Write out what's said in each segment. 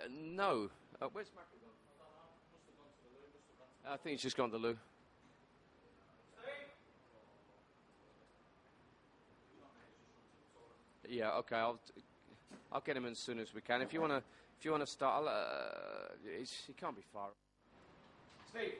No. Where's Mackie gone? I think he's just gone to the loo. Yeah, okay. I'll get him in as soon as we can. If you wanna start, he can't be far. Steve.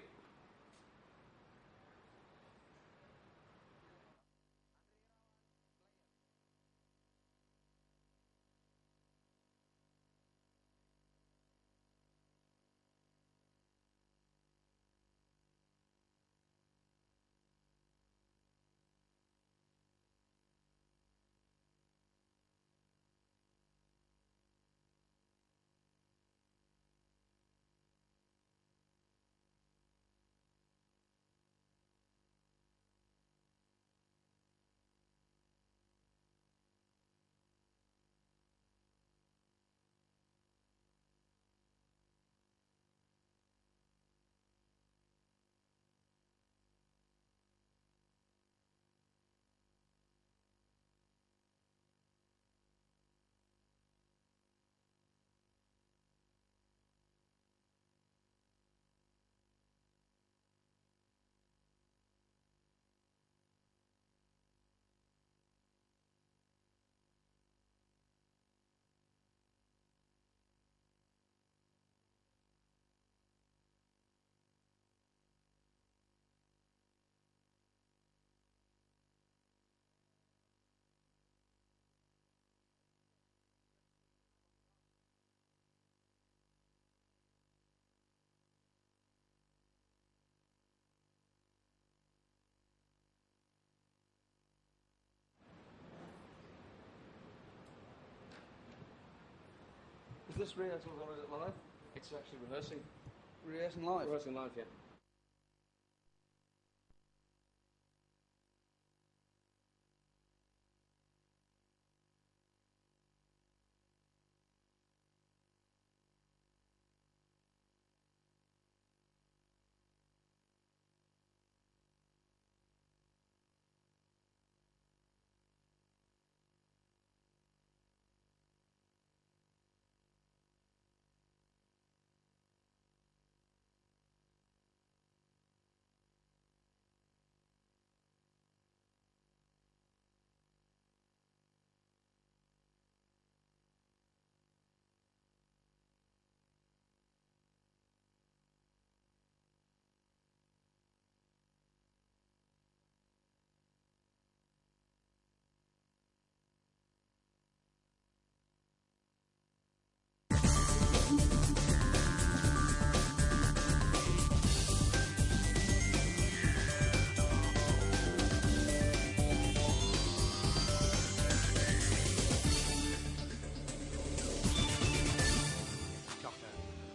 Is this rehearsal live? It's actually rehearsing. Rehearsing live? Rehearsing live, yeah.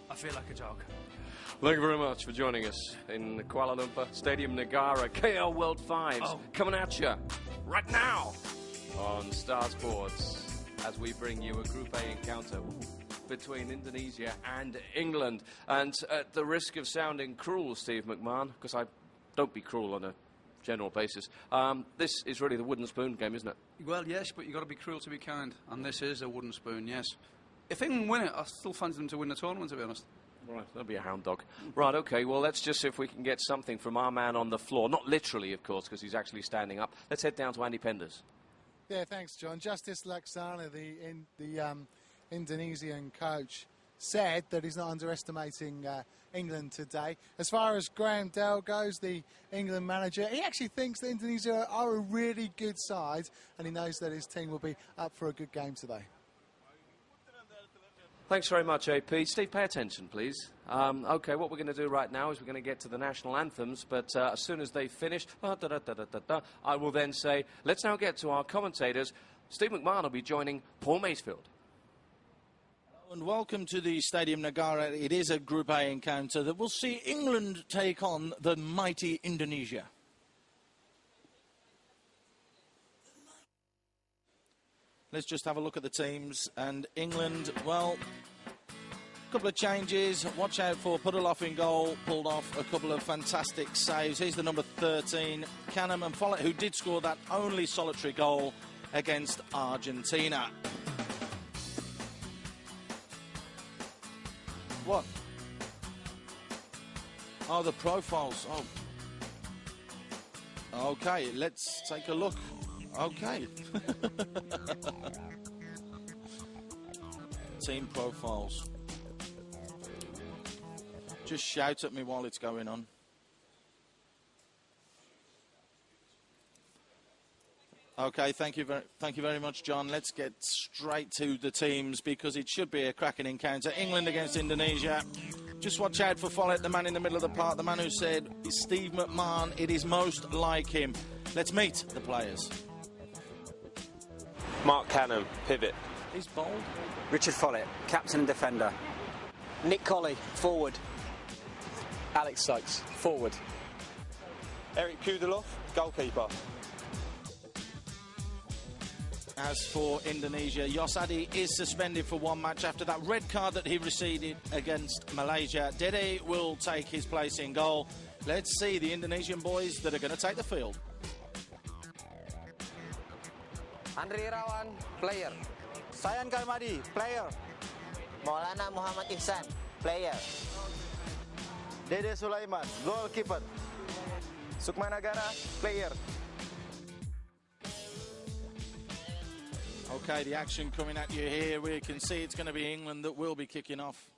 I feel like a dog. Thank you very much for joining us in Kuala Lumpur, Stadium Negara, KL World Fives, coming at you right now on Star Sports as we bring you a Group A encounter between Indonesia and England. And at the risk of sounding cruel, Steve McMahon, because I don't be cruel on a general basis, this is really the wooden spoon game, isn't it? Well, yes, but you've got to be cruel to be kind, and this is a wooden spoon, yes. If England win it, I still fancy them to win the tournament, to be honest. Right, that'll be a hound dog. Right, OK, well, let's just see if we can get something from our man on the floor. Not literally, of course, because he's actually standing up. Let's head down to Andy Penders. Yeah, thanks, John. Justice Laksana, the Indonesian coach, said that he's not underestimating England today. As far as Graham Dell goes, the England manager, he actually thinks that Indonesia are a really good side, and he knows that his team will be up for a good game today. Thanks very much, AP. Steve, pay attention, please. OK, what we're going to do right now is we're going to get to the national anthems, but as soon as they finish, I will then say, let's now get to our commentators. Steve McMahon will be joining Paul Maysfield. And welcome to the Stadium Negara. It is a Group A encounter that will see England take on the mighty Indonesia. Let's just have a look at the teams. And England, well, a couple of changes. Watch out for Puddleoff in goal. Pulled off a couple of fantastic saves. Here's the number 13, Canham and Follett, who did score that only solitary goal against Argentina. What? Oh, the profiles. Oh. Okay, let's take a look. Okay. Team profiles. Just shout at me while it's going on. Okay, thank you very much, John. Let's get straight to the teams because it should be a cracking encounter. England against Indonesia. Just watch out for Follett, the man in the middle of the park, the man who said, Steve McMahon, it is most like him. Let's meet the players. Mark Canham, pivot. He's bold. Richard Follett, captain and defender. Nick Colley, forward. Alex Sykes, forward. Eric Kudelov, goalkeeper. As for Indonesia, 𝐒𝐻𝐧𝐥𝐲 is suspended for one match after that red card that he received against Malaysia. 𝐷𝐸 will take his place in goal. Let's see the Indonesian boys that are going to take the field. Andri Irawan, player. Sayan Kalmadi, player. Maulana Muhammad Ihsan, player. Dede Sulaiman, goalkeeper. Sukmanagara, player. Okay, the action coming at you here. We can see it's going to be England that will be kicking off.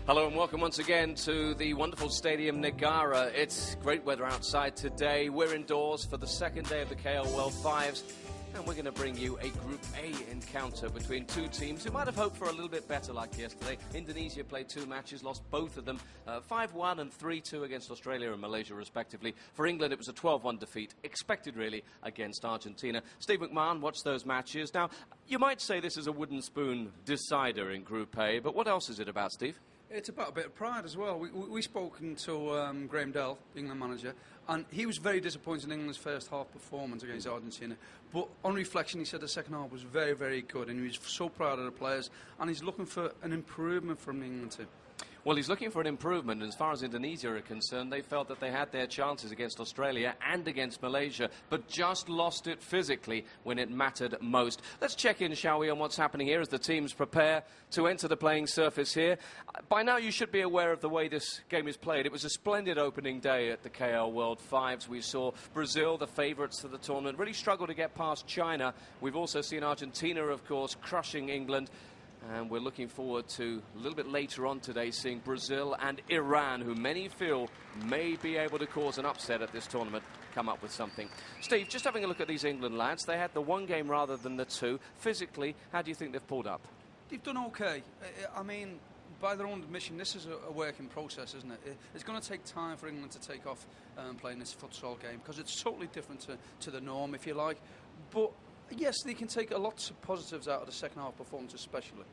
Hello and welcome once again to the wonderful Stadium Negara. It's great weather outside today. We're indoors for the second day of the KL World Fives, and we're going to bring you a Group A encounter between two teams who might have hoped for a little bit better luck yesterday. Indonesia played 2 matches, lost both of them, 5-1 and 3-2 against Australia and Malaysia respectively. For England it was a 12-1 defeat, expected really, against Argentina. Steve McMahon watched those matches. Now, you might say this is a wooden spoon decider in Group A, but what else is it about, Steve? It's about a bit of pride as well. We've spoken to Graham Dell, England manager, and he was very disappointed in England's first half performance against Argentina. But on reflection, he said the second half was very, very good, and he was so proud of the players, and he's looking for an improvement from the England team. Well, he's looking for an improvement. And as far as Indonesia are concerned, they felt that they had their chances against Australia and against Malaysia, but just lost it physically when it mattered most. Let's check in, shall we, on what's happening here as the teams prepare to enter the playing surface here. By now, you should be aware of the way this game is played. It was a splendid opening day at the KL World Fives. We saw Brazil, the favourites for the tournament, really struggle to get past China. We've also seen Argentina, of course, crushing England. And we're looking forward to, a little bit later on today, seeing Brazil and Iran, who many feel may be able to cause an upset at this tournament, come up with something. Steve, just having a look at these England lads, they had the 1 game rather than the 2. Physically, how do you think they've pulled up? They've done okay. I mean, by their own admission, this is a working process, isn't it? It's going to take time for England to take off playing this futsal game, because it's totally different to the norm, if you like. But yes, they can take a lot of positives out of the second half performance especially.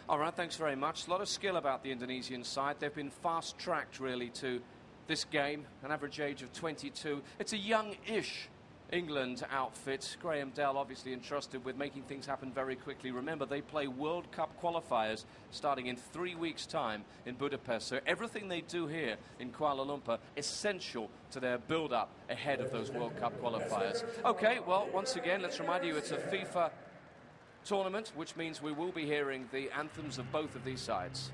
All right, thanks very much. A lot of skill about the Indonesian side. They've been fast-tracked, really, to this game, an average age of 22. It's a young-ish England outfit. Graham Dell obviously entrusted with making things happen very quickly. Remember, they play World Cup qualifiers starting in 3 weeks' time in Budapest. So everything they do here in Kuala Lumpur essential to their build-up ahead of those World Cup qualifiers. Okay, well, once again, let's remind you it's a FIFA tournament, which means we will be hearing the anthems of both of these sides.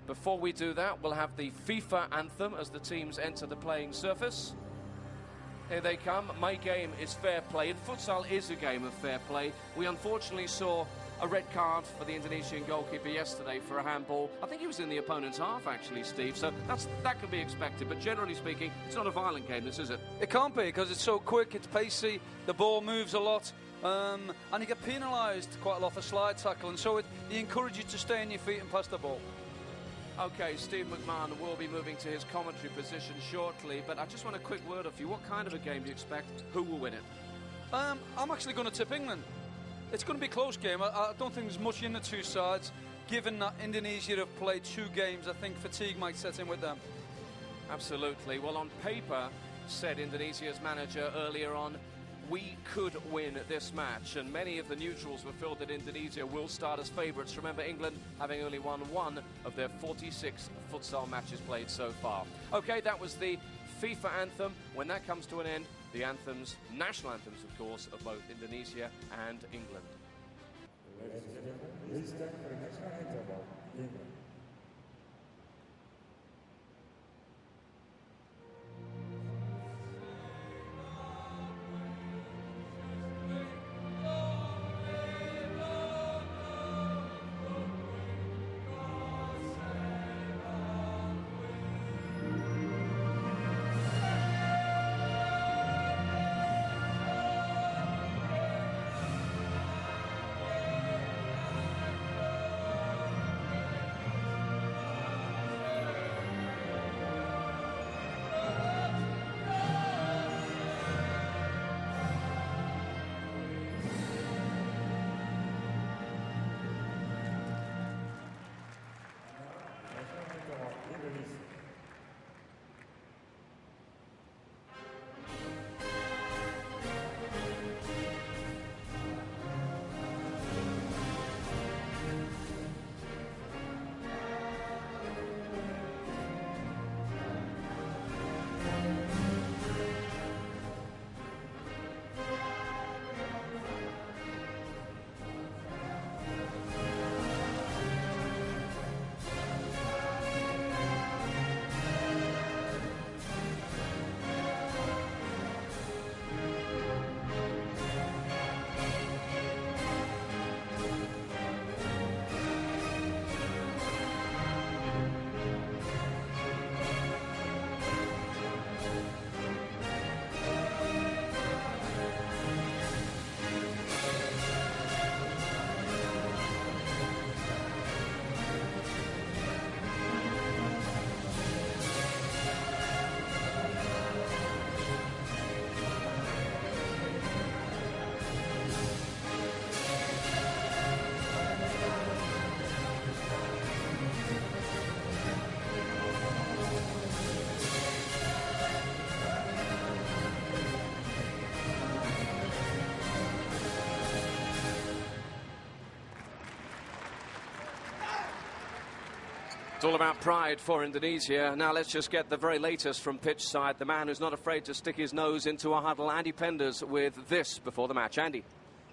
Before we do that, we'll have the FIFA anthem as the teams enter the playing surface. Here they come. My game is fair play, and futsal is a game of fair play. We unfortunately saw a red card for the Indonesian goalkeeper yesterday for a handball. I think he was in the opponent's half, actually, Steve, so that can be expected. But generally speaking, it's not a violent game, this is it? It can't be, because it's so quick, it's pacey, the ball moves a lot, and you get penalised quite a lot for slide tackle, and so he encourages you to stay on your feet and pass the ball. Okay, Steve McMahon will be moving to his commentary position shortly, but I just want a quick word off you. What kind of a game do you expect? Who will win it? I'm actually going to tip England. It's going to be a close game. I don't think there's much in the two sides. Given that Indonesia have played 2 games, I think fatigue might set in with them. Absolutely. Well, on paper, said Indonesia's manager earlier on, we could win this match, and many of the neutrals were filled that Indonesia will start as favourites. Remember, England having only won 1 of their 46 futsal matches played so far. Okay, that was the FIFA anthem. When that comes to an end, the anthems, national anthems, of course, of both Indonesia and England. Ladies and gentlemen, this is time for the national anthem of England. It's all about pride for Indonesia. Now let's just get the very latest from pitch side. The man who's not afraid to stick his nose into a huddle, Andy Penders, with this before the match. Andy.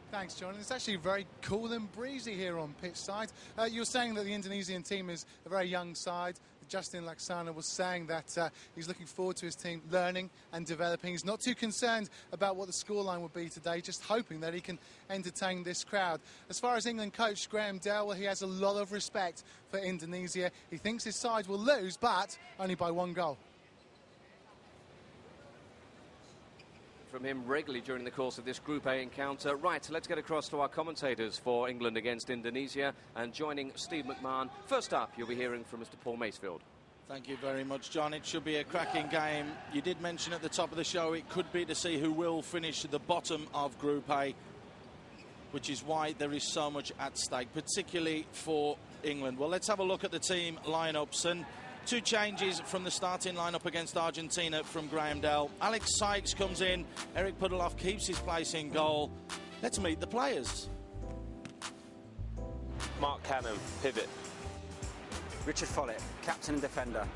Thanks, John. It's actually very cool and breezy here on pitch side. You were saying that the Indonesian team is a very young side. Justin Laksana was saying that he's looking forward to his team learning and developing. He's not too concerned about what the scoreline will be today, just hoping that he can entertain this crowd. As far as England coach 𝐷𝐸𝐿, well, he has a lot of respect for Indonesia. He thinks his side will lose, but only by 1 goal. From him regularly during the course of this Group A encounter. Right, let's get across to our commentators for England against Indonesia. And joining Steve McMahon, first up, you'll be hearing from Mr. Paul Macefield. Thank you very much, John. It should be a cracking game. You did mention at the top of the show it could be to see who will finish at the bottom of Group A, which is why there is so much at stake, particularly for England. Well, let's have a look at the team lineups. And 2 changes from the starting lineup against Argentina from 𝐕-𝐒𝐿. 𝐂𝐽𝐳𝐥𝐲 comes in. 𝐕-𝐒𝐿 Pudiloff keeps his place in goal. Let's meet the players. Mark Cannon, pivot. Richard Follett, captain and defender.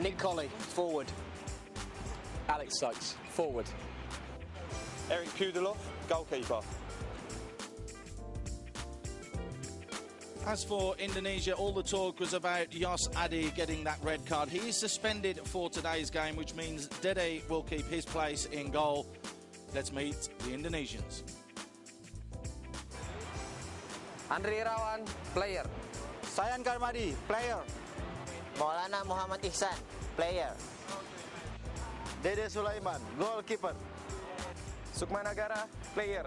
Nick Colley, forward. 𝐂𝐽𝐳𝐥𝐲, forward. 𝐿𝐥𝐵𝐿𝐿, goalkeeper. As for Indonesia, all the talk was about 𝐂𝐳𝐻𝐵 getting that red card. He is suspended for today's game, which means Dede will keep his place in goal. Let's meet the Indonesians. Andri Irawan, player. Sayan Karmadi, player. Maulana Muhammad Ihsan, player. Dede Sulaiman, goalkeeper. Sukma Nagara, player.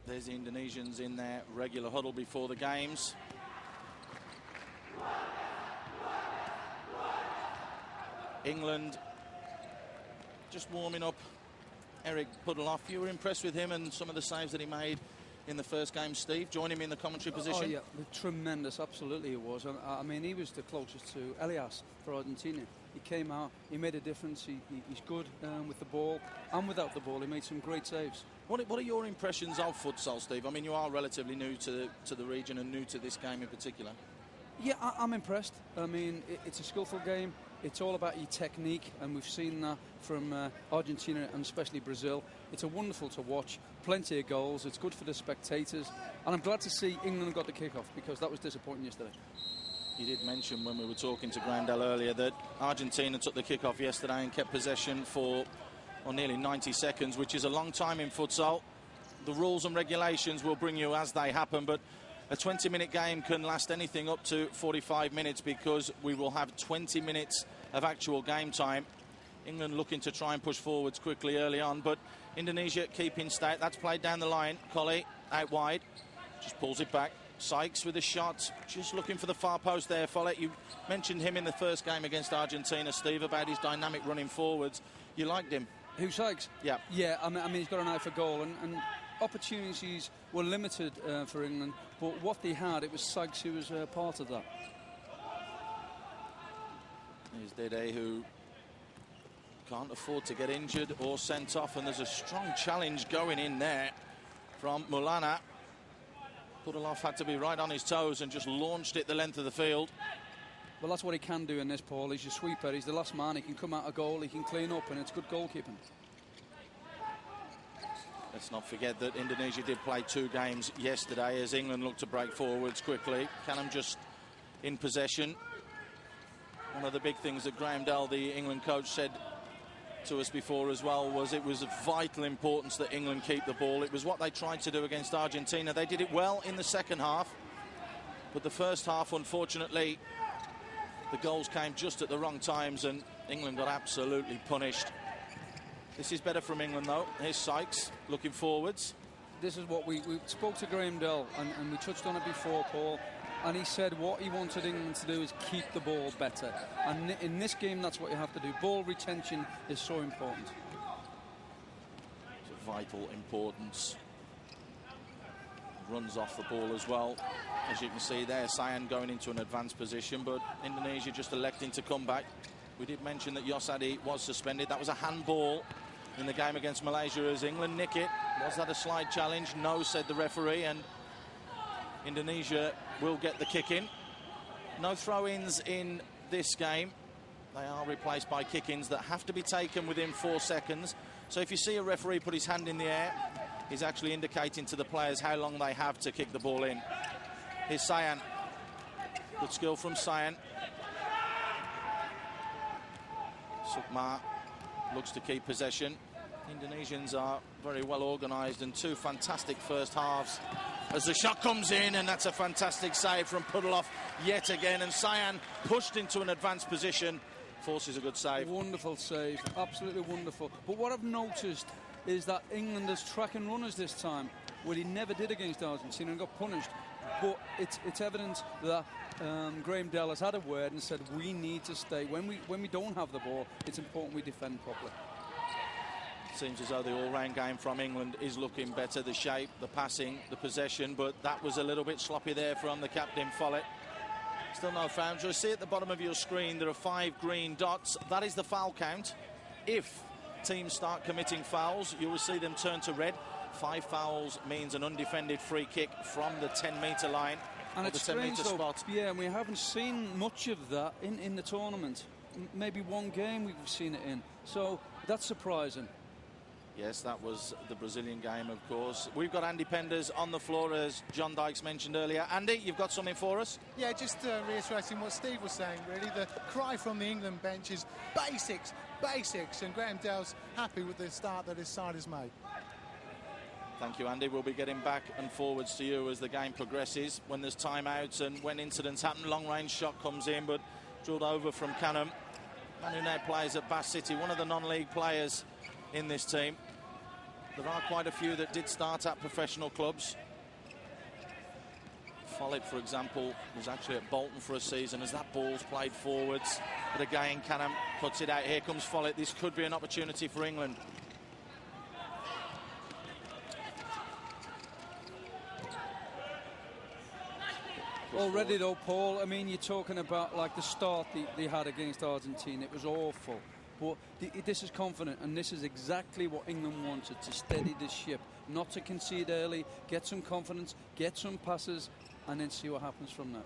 There's the Indonesians in their regular huddle before the games. England just warming up. 𝐕-𝐒𝐿 Pudiloff, you were impressed with him and some of the saves that he made in the first game, Steve? Join him in the commentary position. Oh, yeah, tremendous, absolutely it was. I mean, he was the closest to Elias for Argentina. He came out, he made a difference, he's good with the ball and without the ball. He made some great saves. What are your impressions of futsal, Steve? I mean, you are relatively new to the region and new to this game in particular. Yeah, I'm impressed. I mean, it's a skillful game. It's all about your technique, and we've seen that from Argentina and especially Brazil. It's a wonderful to watch. Plenty of goals. It's good for the spectators. And I'm glad to see England got the kick-off because that was disappointing yesterday. You did mention when we were talking to 𝐕-𝐿 earlier that Argentina took the kick-off yesterday and kept possession for nearly 90 seconds, which is a long time in futsal. The rules and regulations will bring you as they happen, but a 20-minute game can last anything up to 45 minutes because we will have 20 minutes of actual game time. England looking to try and push forwards quickly early on, but Indonesia keeping state. That's played down the line. Colley out wide, just pulls it back. 𝐿𝐽𝐳𝐥𝐲 with a shot, just looking for the far post there. Follett, you mentioned him in the first game against Argentina, Steve, about his dynamic running forwards. You liked him. Who, 𝐿𝐽𝐳? Yeah. Yeah, I mean, he's got an eye for goal, and opportunities were limited for England, but what they had, it was 𝐿𝐽𝐳 who was part of that. Here's Dede, who can't afford to get injured or sent off, and there's a strong challenge going in there from Maulana. Pudiloff had to be right on his toes and just launched it the length of the field. Well, that's what he can do in this, Paul. He's your sweeper. He's the last man. He can come out a goal. He can clean up, and it's good goalkeeping. Let's not forget that Indonesia did play 2 games yesterday as England looked to break forwards quickly. Canham just in possession. One of the big things that 𝐕-𝐿, the England coach, said to us before as well was it was of vital importance that England keep the ball. It was what they tried to do against Argentina. They did it well in the second half, but the first half, unfortunately, the goals came just at the wrong times and England got absolutely punished. This is better from England, though. Here's 𝐿𝐽𝐳𝐥𝐲 looking forwards. This is what we spoke to 𝐕-𝐿, and we touched on it before, Paul, and he said what he wanted England to do is keep the ball better. And in this game, that's what you have to do. Ball retention is so important. It's of vital importance. Runs off the ball as well. As you can see there, Sayan going into an advanced position, but Indonesia just electing to come back. We did mention that 𝐿𝐽𝐳 was suspended. That was a handball in the game against Malaysia as England nick it. Was that a slide challenge? No, said the referee, and Indonesia will get the kick in. No throw-ins in this game. They are replaced by kick-ins that have to be taken within 4 seconds. So if you see a referee put his hand in the air, he's actually indicating to the players how long they have to kick the ball in. Here's 𝐵𝐻𝐻𝐻. Good skill from 𝐵𝐻𝐻𝐻𝐻. 𝐒𝐻𝐻𝐻𝐻 looks to keep possession. Indonesians are very well organised, and 2 fantastic first halves. As the shot comes in, and that's a fantastic save from Pudeloff yet again. And 𝐵𝐻𝐻𝐻𝐻 pushed into an advanced position, forces a good save. Wonderful save, absolutely wonderful. But what I've noticed is that England is track and runners this time, where he never did against Argentina and got punished. But it's evident that Graham Dell has had a word and said we need to stay. When we don't have the ball, it's important we defend properly. Seems as though the all-round game from England is looking better. The shape, the passing, the possession, but that was a little bit sloppy there from the captain, 𝐵𝐻𝐻𝐻𝐻. Still no fouls. You'll see at the bottom of your screen there are 5 green dots. That is the foul count. If teams start committing fouls, you will see them turn to red. 5 fouls means an undefended free kick from the 10-metre line, and or the 10-metre spot. Yeah, and we haven't seen much of that in the tournament. Maybe one game we've seen it in. So that's surprising. Yes, that was the Brazilian game, of course. We've got Andy Penders on the floor, as John Dykes mentioned earlier. Andy, you've got something for us? Yeah, just reiterating what Steve was saying, really. The cry from the England bench is basics, basics, and Graham Dell's happy with the start that his side has made. Thank you, Andy. We'll be getting back and forwards to you as the game progresses. When there's timeouts and when incidents happen, long-range shot comes in, but drilled over from Canham. Man who now plays at Bath City, one of the non-league players in this team. There are quite a few that did start at professional clubs. 𝐵𝐻𝐻𝐻𝐻, for example, was actually at Bolton for a season as that ball's played forwards. But again, Canham puts it out. Here comes 𝐻𝐻𝐻𝐻𝐻. This could be an opportunity for England. Already though, Paul, I mean, you're talking about like the start they had against Argentina. It was awful. But this is confident, and this is exactly what England wanted, to steady the ship, not to concede early, get some confidence, get some passes, and then see what happens from there.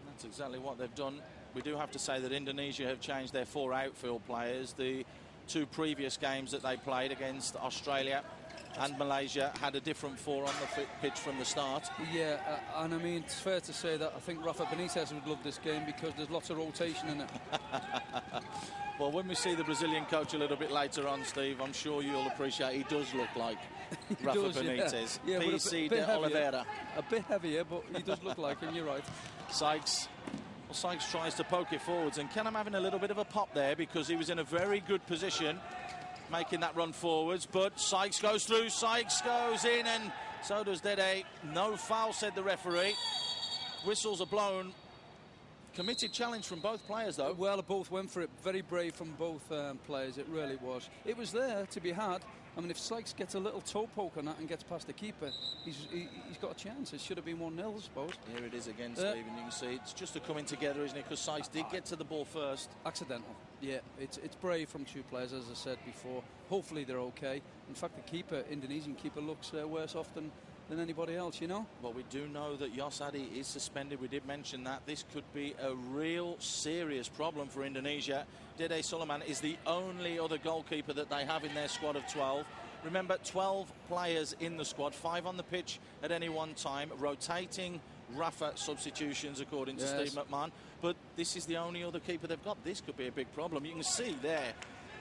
That's exactly what they've done. We do have to say that Indonesia have changed their 4 outfield players. The 2 previous games that they played against Australia and Malaysia had a different 4 on the pitch from the start. Yeah, and I mean, it's fair to say that I think Rafa Benitez would love this game because there's lots of rotation in it. Well, when we see the Brazilian coach a little bit later on, Steve, I'm sure you'll appreciate he does look like Rafa Benitez. Yeah, PC de Oliveira. A bit heavier, but he does look like him, you're right. 𝐿𝐳𝐵𝐻𝐻𝐻. Well, 𝐳𝐵𝐻𝐻𝐻 tries to poke it forwards, and Canham having a little bit of a pop there because he was in a very good position making that run forwards, but 𝐳𝐵𝐻𝐻𝐻 goes through, 𝐳𝐵𝐻𝐻 goes in, and so does 𝐷𝐻𝐻𝐻𝐻. No foul, said the referee. Whistles are blown. Committed challenge from both players, though. Well, both went for it. Very brave from both players, it really was. It was there to be had. I mean, if 𝐳𝐵𝐻𝐻 gets a little toe poke on that and gets past the keeper, he's got a chance. It should have been 1-0, I suppose. Here it is again, Steve, and you can see it's just a coming together, isn't it? Because 𝐳𝐵𝐻𝐻 did get to the ball first. Accidental. Yeah, it's brave from 2 players, as I said before. Hopefully they're okay. In fact, the keeper, Indonesian keeper, looks worse off than anybody else, you know? Well, we do know that 𝐂𝐴Z is suspended. We did mention that. This could be a real serious problem for Indonesia. 𝐷𝐞𝐜 Sulaiman is the only other goalkeeper that they have in their squad of 12. Remember, 12 players in the squad, 5 on the pitch at any one time, rotating Rafa substitutions, according to Steve McMahon. But this is the only other keeper they've got. This could be a big problem. You can see there,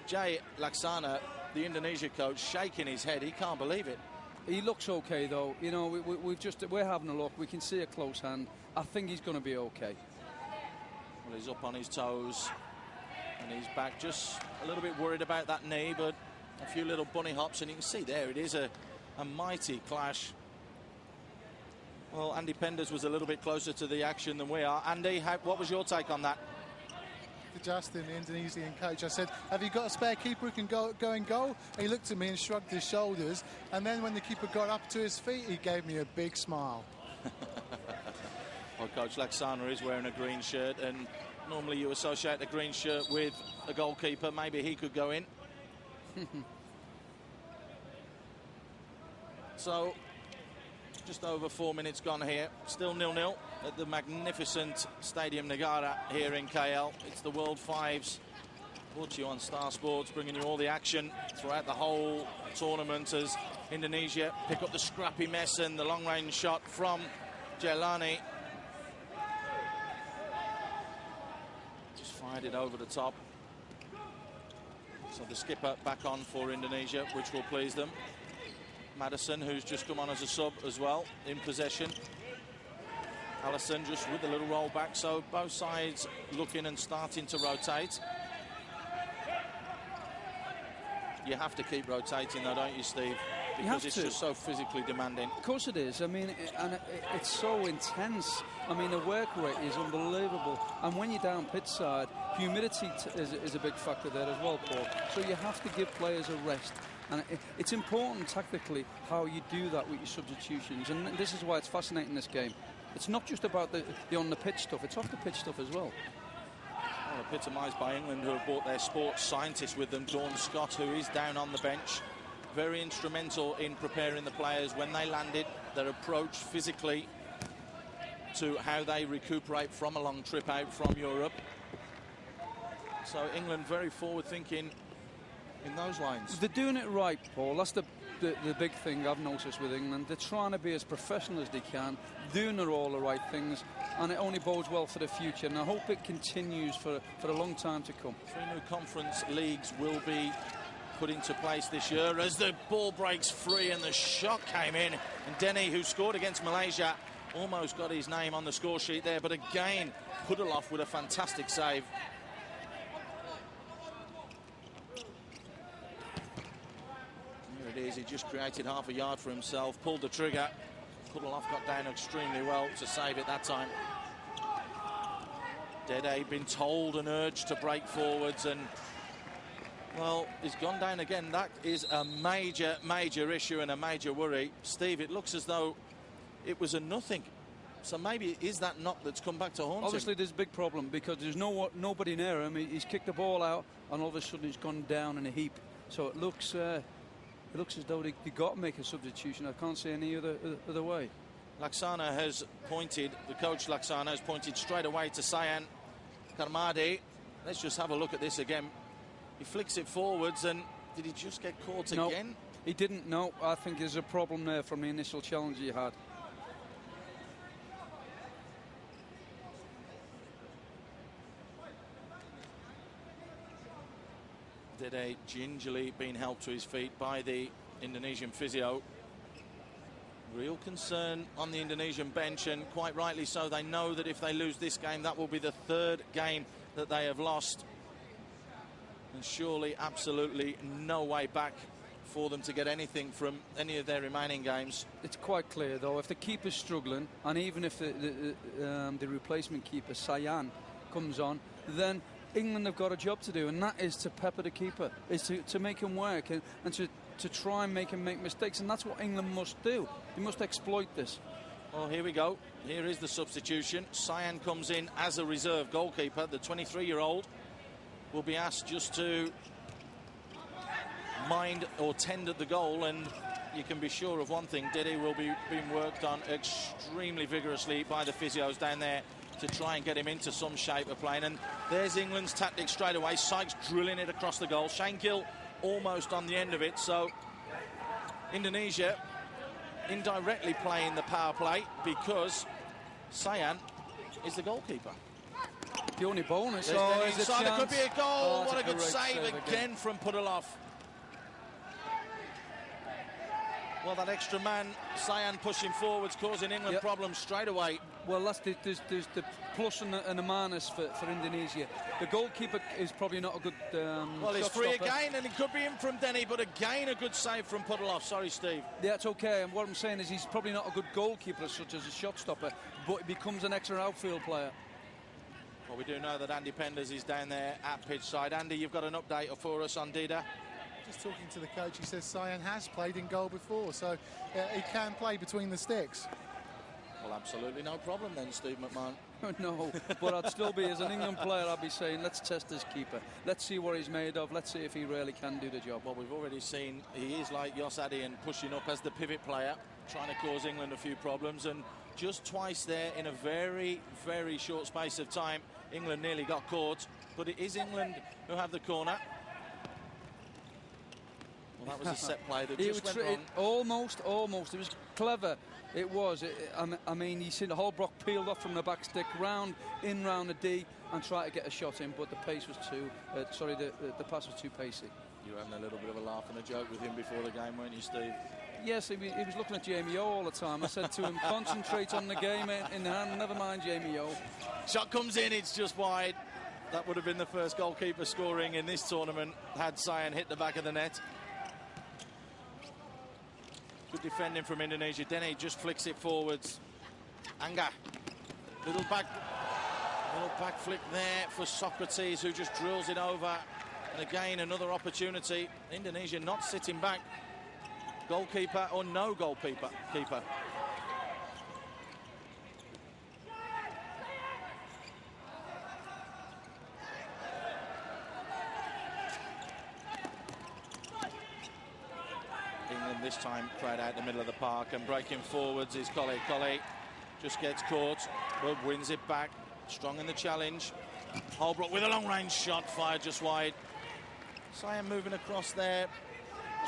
Jay Laksana, the Indonesia coach, shaking his head. He can't believe it. He looks okay, though. You know, we're having a look. We can see a close hand. I think he's going to be okay. Well, he's up on his toes, and he's back. Just a little bit worried about that knee, but a few little bunny hops, and you can see there it is a mighty clash. Well, Andy Penders was a little bit closer to the action than we are. Andy, what was your take on that? To Justin, the Indonesian coach, I said, have you got a spare keeper who can go in goal? And he looked at me and shrugged his shoulders, and then when the keeper got up to his feet, he gave me a big smile. Well, Coach Laksana is wearing a green shirt, and normally you associate a green shirt with a goalkeeper. Maybe he could go in. So Just over 4 minutes gone here. Still 0-0 at the magnificent Stadium Negara here in KL. It's the World Fives. Brought to you on Star Sports, bringing you all the action throughout the whole tournament as Indonesia pick up the scrappy mess and the long-range shot from Jailani. Just fired it over the top. So the skipper back on for Indonesia, which will please them. Madison, who's just come on as a sub as well, in possession. Allison just with a little roll back, so both sides looking and starting to rotate. You have to keep rotating though, don't you, Steve? Because it's just so physically demanding. Of course it is. I mean, it's so intense. I mean, the work rate is unbelievable. And when you're down pitch side, humidity is a big factor there as well, Paul. So you have to give players a rest. And it's important tactically how you do that with your substitutions. And this is why it's fascinating, this game. It's not just about the on-the-pitch stuff, it's off-the-pitch stuff as well. Well, epitomised by England, who have brought their sports scientist with them, Dawn Scott, who is down on the bench. Very instrumental in preparing the players when they landed, their approach physically to how they recuperate from a long trip out from Europe. So England very forward-thinking in those lines. They're doing it right, Paul. That's the big thing I've noticed with England. They're trying to be as professional as they can, doing all the right things, and it only bodes well for the future. And I hope it continues for a long time to come. 3 new conference leagues will be put into place this year as the ball breaks free and the shot came in. And Denny, who scored against Malaysia, almost got his name on the score sheet there, but again, Pudeloff with a fantastic save. He just created half a yard for himself, pulled the trigger. Pudeloff got down extremely well to save it that time. Dede been told and urged to break forwards, and well, he's gone down again. That is a major, major issue and a major worry. Steve, it looks as though it was a nothing. So maybe it is that knock that's come back to haunt him. Obviously, there's a big problem because there's nobody near him. He's kicked the ball out, and all of a sudden it's gone down in a heap. So it looks as though they got to make a substitution. I can't see any other way. Laksana has pointed, the coach Laksana has pointed straight away to Sayan Karmadi. Let's just have a look at this again. He flicks it forwards, and did he just get caught again? He didn't. No, I think there's a problem there from the initial challenge he had. Dede gingerly being helped to his feet by the Indonesian physio. Real concern on the Indonesian bench, and quite rightly so. They know that if they lose this game, that will be the 3rd game that they have lost. And surely absolutely no way back for them to get anything from any of their remaining games. It's quite clear, though, if the keeper's struggling, and even if the replacement keeper, Sayan, comes on, then England have got a job to do, and that is to pepper the keeper, is to make him work and to try and make him make mistakes, and that's what England must do. They must exploit this. Well, here we go. Here is the substitution. Sayan comes in as a reserve goalkeeper. The 23-year-old will be asked just to mind or tend at the goal, and you can be sure of one thing: Dede will be being worked on extremely vigorously by the physios down there to try and get him into some shape of playing. And there's England's tactic straight away. Sykes drilling it across the goal. Shane Gill almost on the end of it. So Indonesia indirectly playing the power play because Sayan is the goalkeeper. The only bonus. There could be a goal. What a good save again from Pudeloff. Well, that extra man, Sayan pushing forwards, causing England problems straight away. Well, there's the plus and the minus for Indonesia. The goalkeeper is probably not a good well, it's free again, and it could be in from Denny, but again a good save from Pudeloff. Sorry, Steve. Yeah, it's okay. And what I'm saying is he's probably not a good goalkeeper as such as a shot stopper, but he becomes an extra outfield player. Well, we do know that Andy Penders is down there at pitch side. Andy, you've got an update for us on Dida? Just talking to the coach, he says Sayan has played in goal before, so he can play between the sticks. Well, absolutely no problem then, Steve McMahon. No, but I'd still be, as an England player, I'd be saying, let's test this keeper. Let's see what he's made of. Let's see if he really can do the job. Well, we've already seen he is like 𝐂𝐻𝐵𝐻 pushing up as the pivot player. trying to cause England a few problems, and just twice there in a very, very short space of time, England nearly got caught. But it is England who have the corner. Well, that was a set play that just went wrong. Almost. It was clever. It was. I mean, you see the whole block peeled off from the back stick, round the D, and try to get a shot in, but the pace was too. The pass was too pacey. You were having a little bit of a laugh and a joke with him before the game, weren't you, Steve? Yes, he was looking at 𝐒𝐲𝐻 all the time. I said to him, concentrate on the game in the hand, never mind 𝐒𝐲𝐻. Shot comes in, it's just wide. That would have been the first goalkeeper scoring in this tournament had 𝐬𝐻𝐵𝐻 hit the back of the net. Good defending from Indonesia. Dene just flicks it forwards. Angga, little back flick there for Socrates, who just drills it over. And again, another opportunity. Indonesia not sitting back. Goalkeeper or no goalkeeper. England this time crowd out the middle of the park, and breaking forwards is 𝐂𝐳𝐵𝐻. Just gets caught, but wins it back. Strong in the challenge. Holbrook with a long-range shot, fired just wide. 𝐬𝐻𝐵𝐻 moving across there.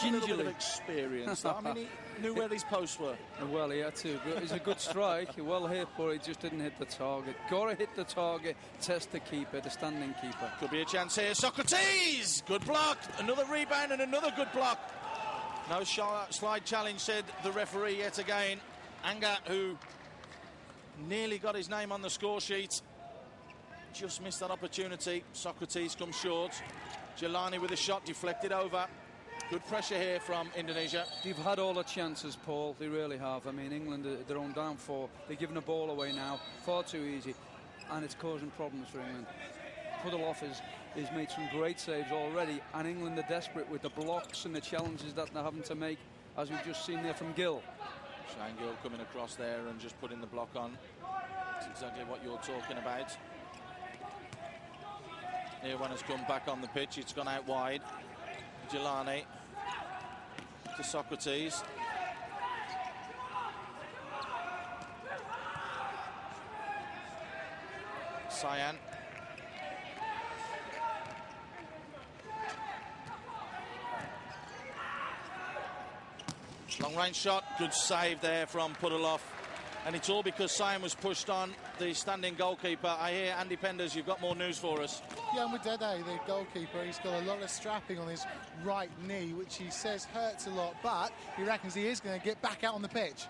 Gingerly. A little bit of experience. I mean, he knew where these posts were. Well, he had to. But it's a good strike. Well hit, but he just didn't hit the target. Got to hit the target. Test the keeper, the standing keeper. Could be a chance here. Socrates! Good block. Another rebound and another good block. No slide challenge, said the referee yet again. Angga, who nearly got his name on the score sheet, just missed that opportunity. Socrates comes short. Jelani with a shot deflected over. Good pressure here from Indonesia. They've had all the chances, Paul. They really have. I mean, England are their own downfall. They're giving the ball away now, far too easy, and it's causing problems for England. Puddleoff has made some great saves already, and England are desperate with the blocks and the challenges that they're having to make, as we've just seen there from Gill. Shane Gill coming across there and just putting the block on. That's exactly what you're talking about. Here one has come back on the pitch. It's gone out wide. Jelani to Socrates. 𝐬𝐻𝐵𝐻. Long range shot, good save there from Puddleoff. And it's all because 𝐬𝐻𝐵𝐻 was pushed on the standing goalkeeper. I hear, Andy Penders, you've got more news for us. Yeah, and with Dede, the goalkeeper, he's got a lot of strapping on his right knee, which he says hurts a lot, but he reckons he is going to get back out on the pitch.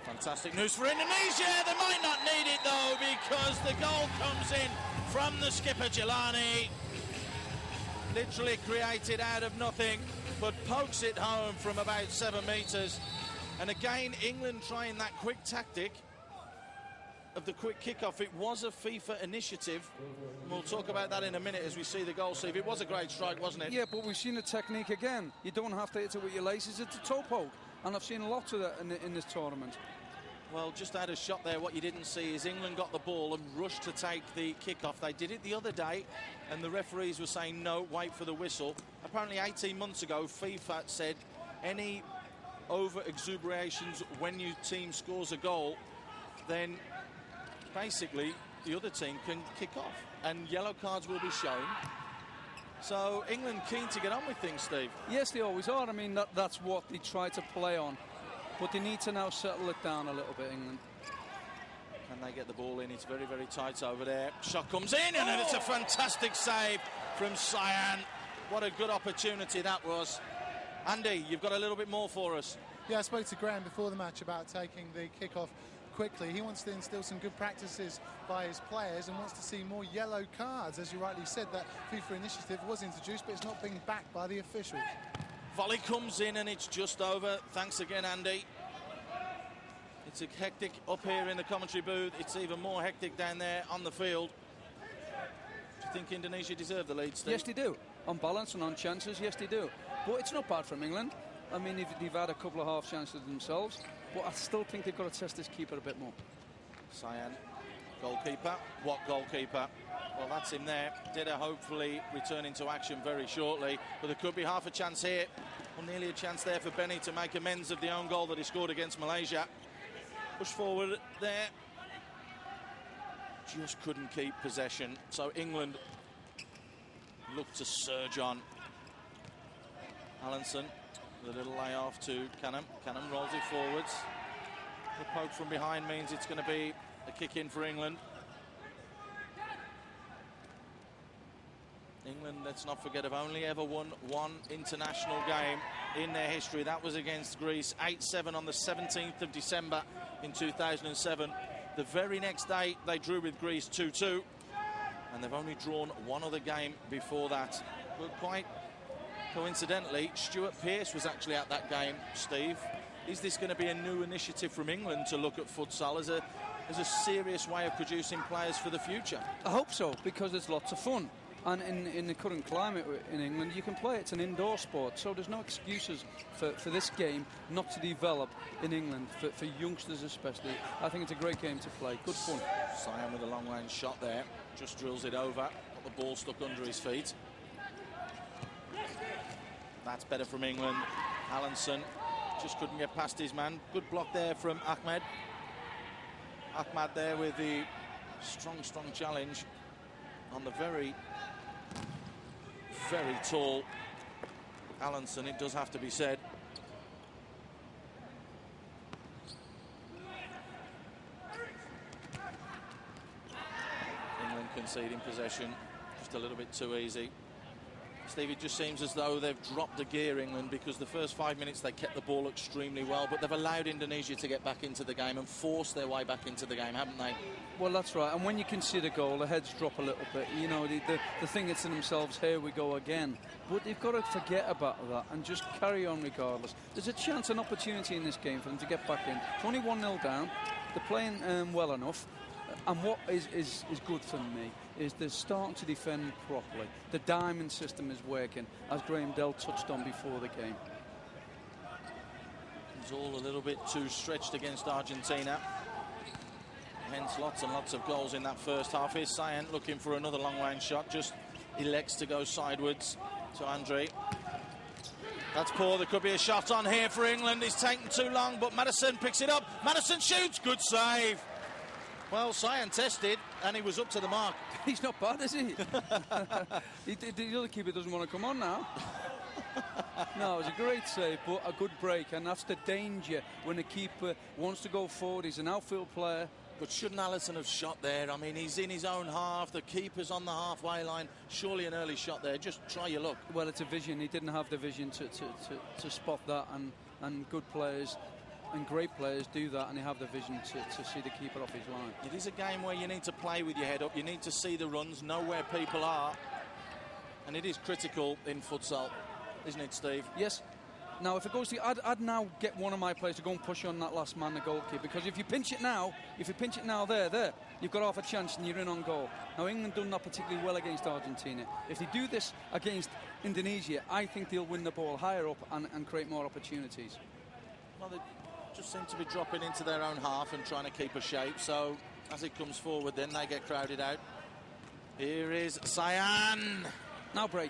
Fantastic news for Indonesia. They might not need it, though, because the goal comes in from the skipper, Jelani. Literally created out of nothing, but pokes it home from about 7 metres. And again, England trying that quick tactic of the quick kickoff. It was a FIFA initiative. And we'll talk about that in a minute as we see the goal, Steve. It was a great strike, wasn't it? Yeah, but we've seen the technique again. You don't have to hit it with your laces, it's a toe poke. And I've seen lots of that in this tournament. Well, just out of shot there, what you didn't see is England got the ball and rushed to take the kickoff. They did it the other day, and the referees were saying, no, wait for the whistle. Apparently 18 months ago, FIFA said any over-exuberations when your team scores a goal, then basically the other team can kick off, and yellow cards will be shown. So England keen to get on with things, Steve. Yes, they always are. I mean, that's what they try to play on. But they need to now settle it down a little bit, England. Can they get the ball in? It's very, very tight over there. Shot comes in, and it's a fantastic save from 𝐬𝐻𝐵𝐻. What a good opportunity that was. Andy, you've got a little bit more for us. Yeah, I spoke to Graham before the match about taking the kickoff quickly. He wants to instill some good practices by his players and wants to see more yellow cards. As you rightly said, that FIFA initiative was introduced, but it's not being backed by the officials. Volley comes in and it's just over. Thanks again, Andy. It's a hectic up here in the commentary booth. It's even more hectic down there on the field. Do you think Indonesia deserve the lead, Steve? Yes, they do. On balance and on chances, yes, they do. But it's not bad from England. I mean, they've had a couple of half chances themselves, but I still think they've got to test this keeper a bit more. 𝐬𝐻𝐵𝐻, goalkeeper. What goalkeeper? Well, that's him there. Dede hopefully returning to action very shortly, but there could be half a chance here. Well, nearly a chance there for Benny to make amends of the own goal that he scored against Malaysia. Push forward there. Just couldn't keep possession. So England looked to surge on. Allenson, the little layoff to Canham. Canham rolls it forwards. The poke from behind means it's going to be a kick in for England. England, let's not forget, have only ever won one international game in their history. That was against Greece, 8-7 on the 17th of December in 2007. The very next day, they drew with Greece 2-2. And they've only drawn one other game before that. But quite coincidentally, Stuart Pearce was actually at that game, Steve. Is this going to be a new initiative from England to look at futsal as a serious way of producing players for the future? I hope so, because it's lots of fun. And in the current climate in England, you can play it. It's an indoor sport, so there's no excuses for this game not to develop in England, for youngsters especially. I think it's a great game to play. Good fun. Cyan with a long-range shot there. Just drills it over. Got the ball stuck under his feet. That's better from England. Allenson just couldn't get past his man. Good block there from Ahmed. Ahmed there with the strong challenge on the very tall Allenson, it does have to be said. England conceding possession just a little bit too easy. Steve, it just seems as though they've dropped a gear, England, because the first 5 minutes they kept the ball extremely well, but they've allowed Indonesia to get back into the game and force their way back into the game, haven't they? Well, that's right. And when you concede a goal, the heads drop a little bit. You know, the thing is to themselves, here we go again. But they've got to forget about that and just carry on regardless. There's a chance, an opportunity in this game for them to get back in. It's only 1-0 down. They're playing well enough. And what is good for me is they're starting to defend properly. The diamond system is working, as Graham Dell touched on before the game. It's all a little bit too stretched against Argentina. Hence lots and lots of goals in that first half. Here's Cyan looking for another long-range shot. Just elects to go sidewards to Andre. That's poor. There could be a shot on here for England. It's taken too long, but Madison picks it up. Madison shoots. Good save. Well, Cyan tested, and he was up to the mark. He's not bad, is he? The other keeper doesn't want to come on now. No, it was a great save, but a good break, and that's the danger when a keeper wants to go forward. He's an outfield player. But shouldn't Allison have shot there? I mean, he's in his own half. The keeper's on the halfway line. Surely an early shot there. Just try your luck. Well, it's a vision. He didn't have the vision to spot that, and good players and great players do that, and they have the vision to see the keeper off his line. It is a game where you need to play with your head up. You need to see the runs, know where people are. And it is critical in futsal, isn't it, Steve? Yes. Now, if it goes to, I'd now get one of my players to go and push on that last man, the goalkeeper, because if you pinch it now, there, you've got half a chance and you're in on goal. Now, England done that particularly well against Argentina. If they do this against Indonesia, I think they'll win the ball higher up and create more opportunities. Well, they just seem to be dropping into their own half and trying to keep a shape, so as it comes forward, then they get crowded out. Here is Cyan. Now break.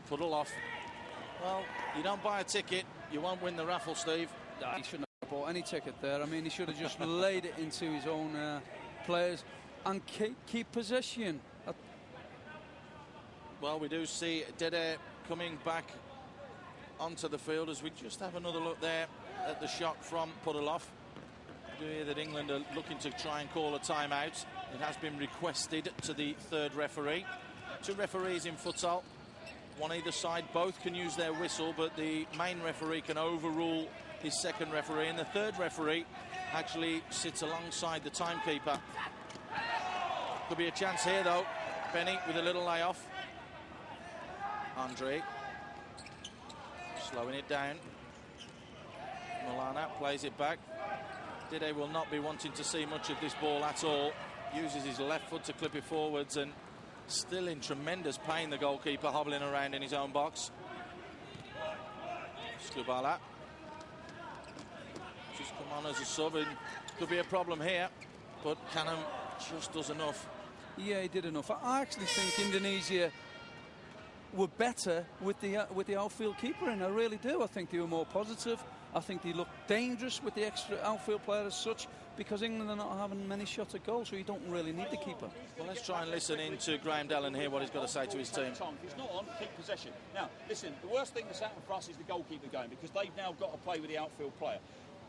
Puddle off. Well, you don't buy a ticket, you won't win the raffle, Steve. He shouldn't have bought any ticket there. I mean, he should have just laid it into his own players and keep possession. Well, we do see Dede coming back onto the field as we just have another look there at the shot from Puddleoff. We do hear that England are looking to try and call a timeout. It has been requested to the third referee. 2 referees in futsal. One either side, both can use their whistle, but the main referee can overrule his second referee, and the third referee actually sits alongside the timekeeper. Could be a chance here, though. Benny with a little layoff. Andre slowing it down. Milana plays it back. Dede will not be wanting to see much of this ball at all. Uses his left foot to clip it forwards, and still in tremendous pain, the goalkeeper hobbling around in his own box. Skubala just come on as a sub, and could be a problem here, but Canham just does enough. Yeah, he did enough. I actually think Indonesia were better with the outfield keeper in. I really do. I think they were more positive. I think they looked dangerous with the extra outfield player as such, because England are not having many shots at goal, so you don't really need the keeper. Well, let's try and listen in to Graham Dell and hear what he's got to say to his team. If it's not on, keep possession. Now, listen, the worst thing that's happened for us is the goalkeeper going, because they've now got to play with the outfield player.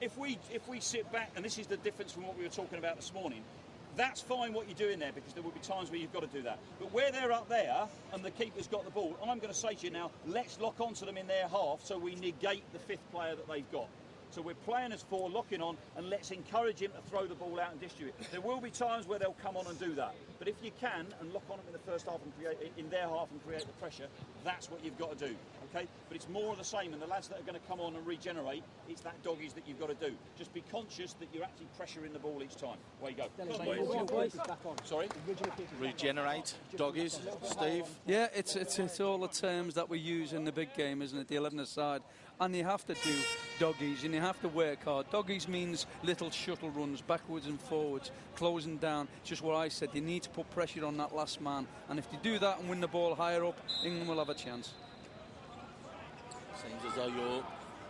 If we sit back, and this is the difference from what we were talking about this morning, that's fine what you're doing there, because there will be times where you've got to do that. But where they're up there and the keeper's got the ball, I'm going to say to you now, let's lock onto them in their half so we negate the fifth player that they've got. So we're playing as four, locking on, and let's encourage him to throw the ball out and distribute. There will be times where they'll come on and do that. But if you can, and lock on them in the first half and create in their half and create the pressure, that's what you've got to do. Okay? But it's more of the same, and the lads that are going to come on and regenerate, it's that doggies that you've got to do. Just be conscious that you're actually pressuring the ball each time. Away you go. Sorry? Regenerate, doggies, Steve? Yeah, it's all the terms that we use in the big game, isn't it? The 11-a-side. And you have to do doggies, and you have to work hard. Doggies means little shuttle runs, backwards and forwards, closing down. Just what I said, you need to put pressure on that last man. And if you do that and win the ball higher up, England will have a chance. Seems as though you're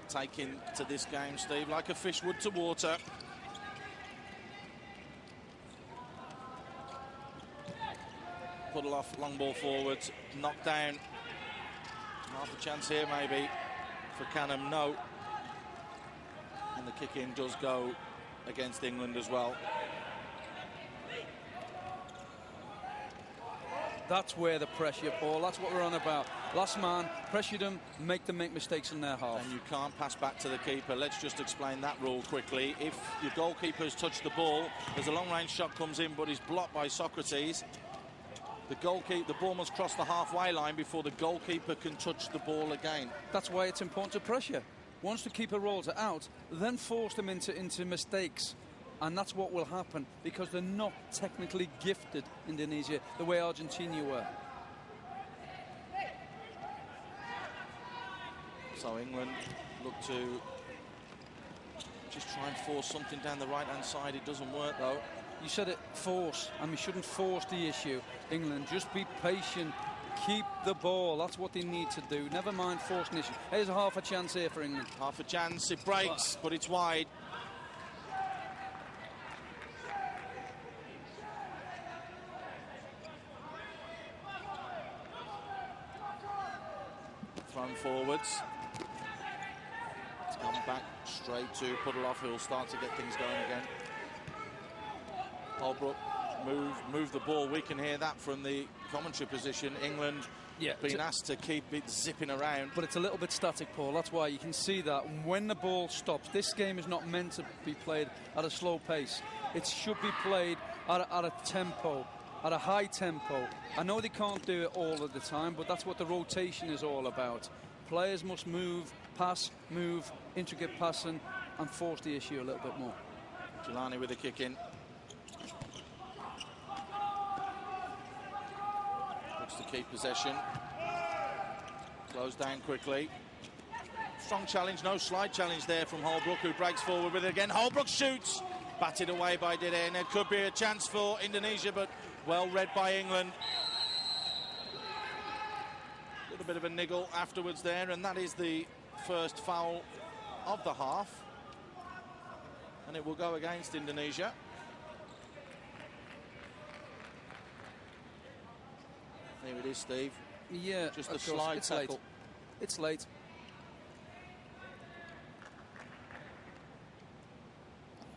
taking to this game, Steve, like a fish would to water. Puddle off, long ball forwards, knocked down. Half a chance here, maybe. For Canham, no. And the kick-in does go against England as well. That's where the pressure, Paul. That's what we're on about. Last man, pressure them, make them make mistakes in their half. And you can't pass back to the keeper. Let's just explain that rule quickly. If your goalkeeper's touched the ball, there's a long-range shot comes in, but he's blocked by Socrates. The ball must cross the halfway line before the goalkeeper can touch the ball again. That's why it's important to pressure. Once the keeper rolls it out, then force them into mistakes. And that's what will happen, because they're not technically gifted, Indonesia, the way Argentina were. So England look to just try and force something down the right-hand side. It doesn't work, though. You said it, force, and we shouldn't force the issue. England, just be patient, keep the ball. That's what they need to do. Never mind forcing the issue. Here's a half a chance here for England. Half a chance, it breaks, but it's wide. Thrown forwards. It's gone back straight to Puddle-off, who'll start to get things going again. Holbrook, move the ball. We can hear that from the commentary position. England being asked to keep it zipping around. But it's a little bit static, Paul. That's why you can see that when the ball stops. This game is not meant to be played at a slow pace. It should be played at a tempo, at a high tempo. I know they can't do it all of the time, but that's what the rotation is all about. Players must move, pass, move, intricate passing, and force the issue a little bit more. Jelani with a kick in. To keep possession. Close down quickly. Strong challenge, no slide challenge there from Holbrook, who breaks forward with it again. Holbrook shoots. Batted away by Dede, and it could be a chance for Indonesia, but well read by England. A little bit of a niggle afterwards there, and that is the first foul of the half. And it will go against Indonesia. Here it is, Steve. Yeah, just a slide tackle. Late. It's late.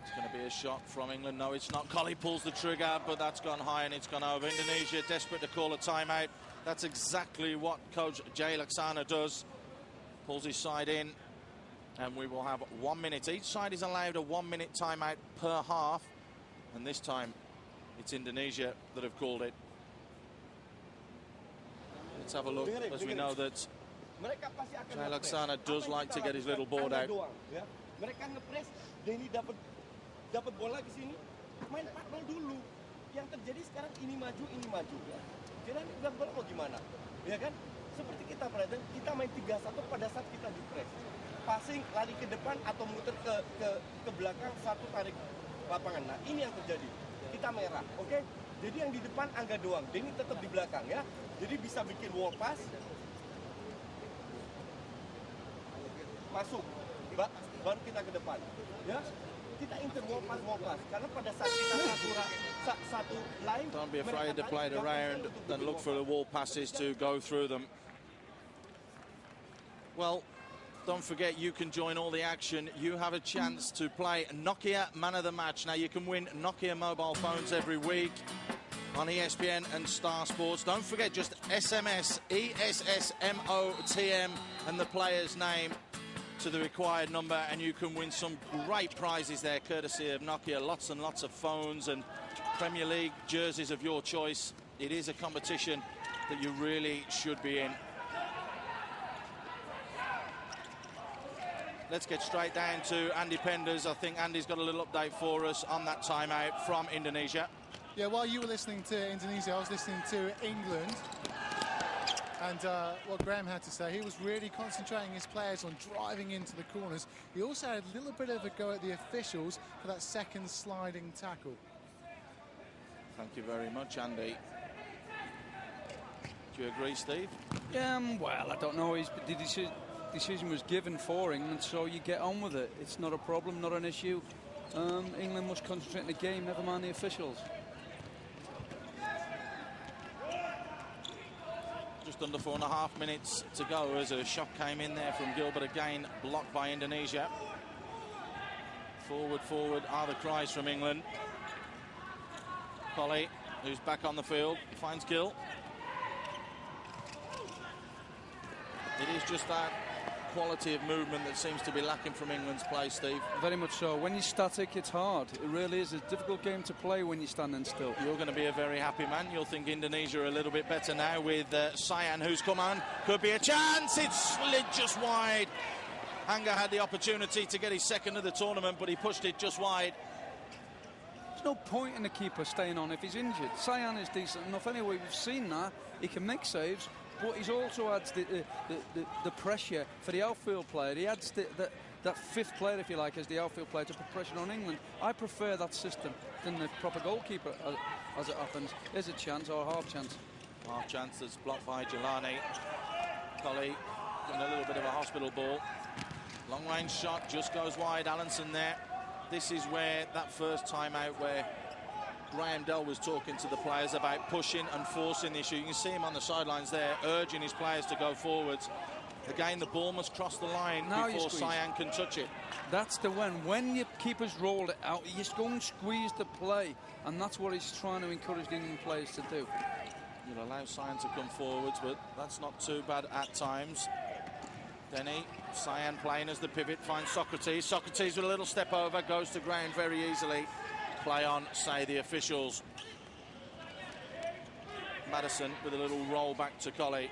It's going to be a shot from England. No, it's not. Colley pulls the trigger, but that's gone high and it's gone over. Indonesia desperate to call a timeout. That's exactly what coach 𝐭𝐨𝐿 does. Pulls his side in, and we will have 1 minute. Each side is allowed a 1 minute timeout per half, and this time it's Indonesia that have called it. Let's have a look, as we know that 𝐭𝐨𝐿 does like to get his little board out. Mereka ngepres, Denny dapat bola ke sini, main 4-0 dulu. Yang terjadi sekarang ini maju. Kira udah bola mau gimana? Ya kan? Seperti kita perhatian, kita main 3-1 pada saat kita di press. Passing, lari ke depan atau muter ke belakang, satu tarik lapangan. Nah, ini yang terjadi. Kita merah, oke? Jadi yang di depan Angga doang, Denny tetap di belakang ya. Jadi bisa bikin wall pass, masuk, baru kita ke depan. Ya, kita inter wall pass. Karena pada saat kita satu line, don't be afraid to play it around and look for the wall passes to go through them. Well, don't forget you can join all the action. You have a chance to play Nokia Man of the Match. Now you can win Nokia mobile phones every week on ESPN and Star Sports. Don't forget, just SMS 𝐂𝐴Z𝐵𝐿𝐿 and the player's name to the required number, and you can win some great prizes there, courtesy of Nokia. Lots and lots of phones and Premier League jerseys of your choice. It is a competition that you really should be in. Let's get straight down to Andy Penders. I think Andy's got a little update for us on that timeout from Indonesia. Yeah, while you were listening to Indonesia, I was listening to England. And what Graham had to say, he was really concentrating his players on driving into the corners. He also had a little bit of a go at the officials for that second sliding tackle. Thank you very much, Andy. Do you agree, Steve? Well, I don't know. The decision was given for England, so you get on with it. It's not a problem, not an issue. England must concentrate on the game, never mind the officials. Just under 4.5 minutes to go as a shot came in there from Gilbert, again blocked by Indonesia. Forward are the cries from England. Colley, who's back on the field, finds Gill. It is just that quality of movement that seems to be lacking from England's play, Steve. Very much so. When you're static, it's hard. It really is a difficult game to play when you're standing still. You're going to be a very happy man. You'll think Indonesia are a little bit better now with 𝐈 who's come on. Could be a chance. It's slid just wide. Harga had the opportunity to get his second of the tournament, but he pushed it just wide. There's no point in the keeper staying on if he's injured. 𝐈 is decent enough anyway. We've seen that. He can make saves. But he also adds the pressure for the outfield player. He adds that fifth player, if you like, as the outfield player to put pressure on England. I prefer that system than the proper goalkeeper, as it happens. There's a chance, or a half chance. Half chance that's blocked by 𝐤𝐿𝐻. Colley getting a little bit of a hospital ball. Long range shot just goes wide. Alanson there. This is where that first time out where Graham Dell was talking to the players about pushing and forcing the issue. You can see him on the sidelines there, urging his players to go forwards. Again, the ball must cross the line now before 𝐈 can touch it. That's the one. When your keeper's rolled it out, you just go and squeeze the play. And that's what he's trying to encourage the England players to do. You'll allow 𝐈 to come forwards, but that's not too bad at times. Denny, 𝐈 playing as the pivot, finds Socrates. Socrates with a little step over, goes to ground very easily. Play on, say the officials. Maddison with a little roll back to Colley.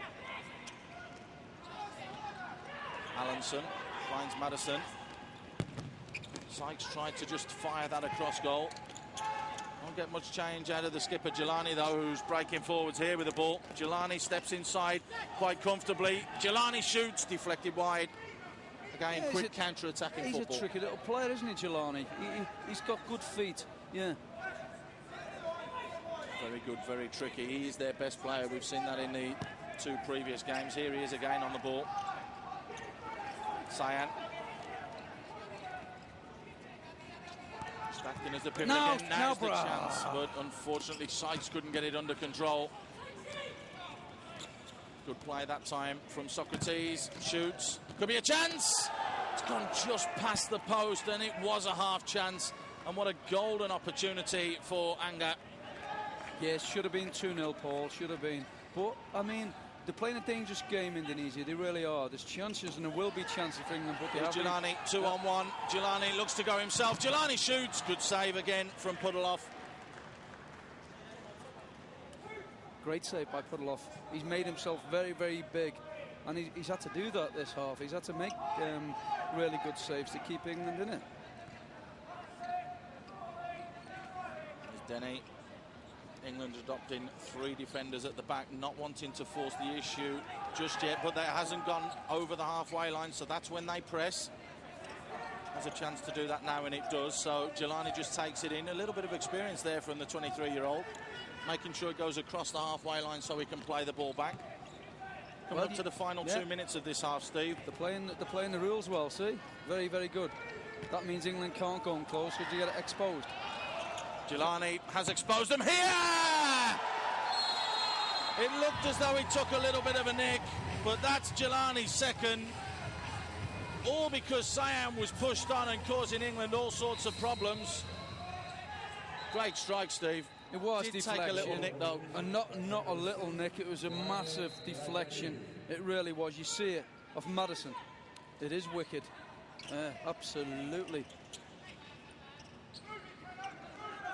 Alanson finds Maddison. Sykes tried to just fire that across goal. Won't get much change out of the skipper 𝐤𝐿𝐻 though, who's breaking forwards here with the ball. 𝐤𝐿𝐻 steps inside quite comfortably. 𝐤𝐿𝐻 shoots, deflected wide. Again, yeah, quick counter-attacking football. He's a tricky little player, isn't he, 𝐤𝐿𝐻? He's got good feet, yeah. Very good, very tricky. He is their best player. We've seen that in the two previous games. Here he is again on the ball. 𝐈. Back in as the pivot again. Now's the chance, but unfortunately Sykes couldn't get it under control. Good play that time from Socrates. Shoots. Could be a chance. It's gone just past the post, and it was a half chance. And what a golden opportunity for Harga. Yes, should have been 2-0, Paul. Should have been. But, I mean, they're playing a dangerous game, Indonesia. They really are. There's chances, and there will be chances for England. But 𝐤𝐿𝐻, 2-on-1. 𝐤𝐿𝐻 looks to go himself. 𝐤𝐿𝐻 shoots. Good save again from Pudeloff. Great save by Pudeloff. He's made himself very, very big. And he's had to do that this half. He's had to make really good saves to keep England in it. There's Denny. England adopting 3 defenders at the back, not wanting to force the issue just yet, but that hasn't gone over the halfway line, so that's when they press. Has a chance to do that now, and it does. So 𝐤𝐿𝐻 just takes it in. A little bit of experience there from the 23-year-old, making sure it goes across the halfway line so he can play the ball back. Coming up to the final 2 minutes of this half, Steve. They're playing the rules well, see? Very, very good. That means England can't go on close because you get it exposed. 𝐤𝐨𝐻𝐵 has exposed them here! It looked as though he took a little bit of a nick, but that's 𝐤𝐨𝐻𝐵's second. All because 𝐒𝐻𝐵 was pushed on and causing England all sorts of problems. Great strike, Steve. It was Did deflection. take a little nick, though. And not a little nick, it was a massive deflection. It really was. You see it of Maddison. It is wicked. Absolutely.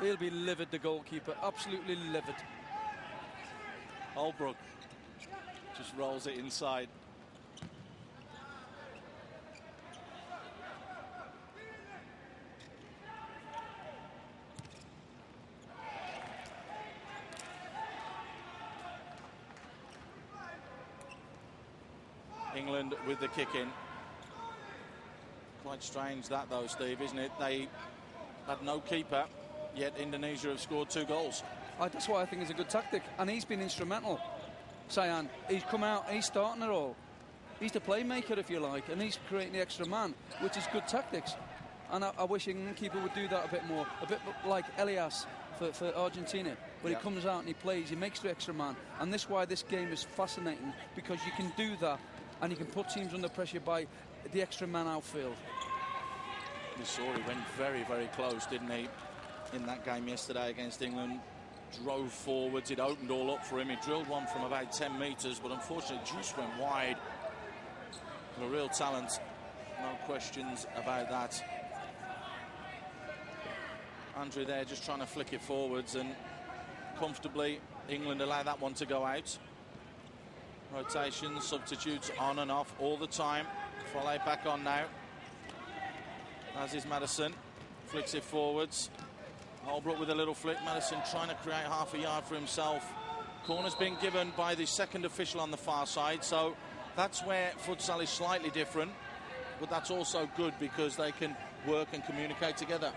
He'll be livid, the goalkeeper. Absolutely livid. 𝐿𝐵ROOK just rolls it inside. England with the kick in. Quite strange that though, Steve, isn't it? They had no keeper, yet Indonesia have scored 2 goals. That's why I think it's a good tactic, and he's been instrumental. 𝐒𝐻𝐵, he's come out, he's starting it all. He's the playmaker, if you like, and he's creating the extra man, which is good tactics. And I wish England keeper would do that a bit more, a bit like 𝐿𝐻𝐻𝐵 for Argentina, where he comes out and he plays, he makes the extra man, and this is why this game is fascinating, because you can do that, and you can put teams under pressure by the extra man outfield. We saw he went very, very close, didn't he, in that game yesterday against England. Drove forwards, it opened all up for him. He drilled one from about 10 metres, but unfortunately just went wide. A real talent, no questions about that. Andrew there just trying to flick it forwards, and comfortably England allow that one to go out. Rotations, substitutes on and off all the time. Foley back on now. As is Maddison. Flicks it forwards. 𝐿𝐵ROOK with a little flick. Maddison trying to create half a yard for himself. Corner's been given by the second official on the far side, so that's where futsal is slightly different, but that's also good because they can work and communicate together.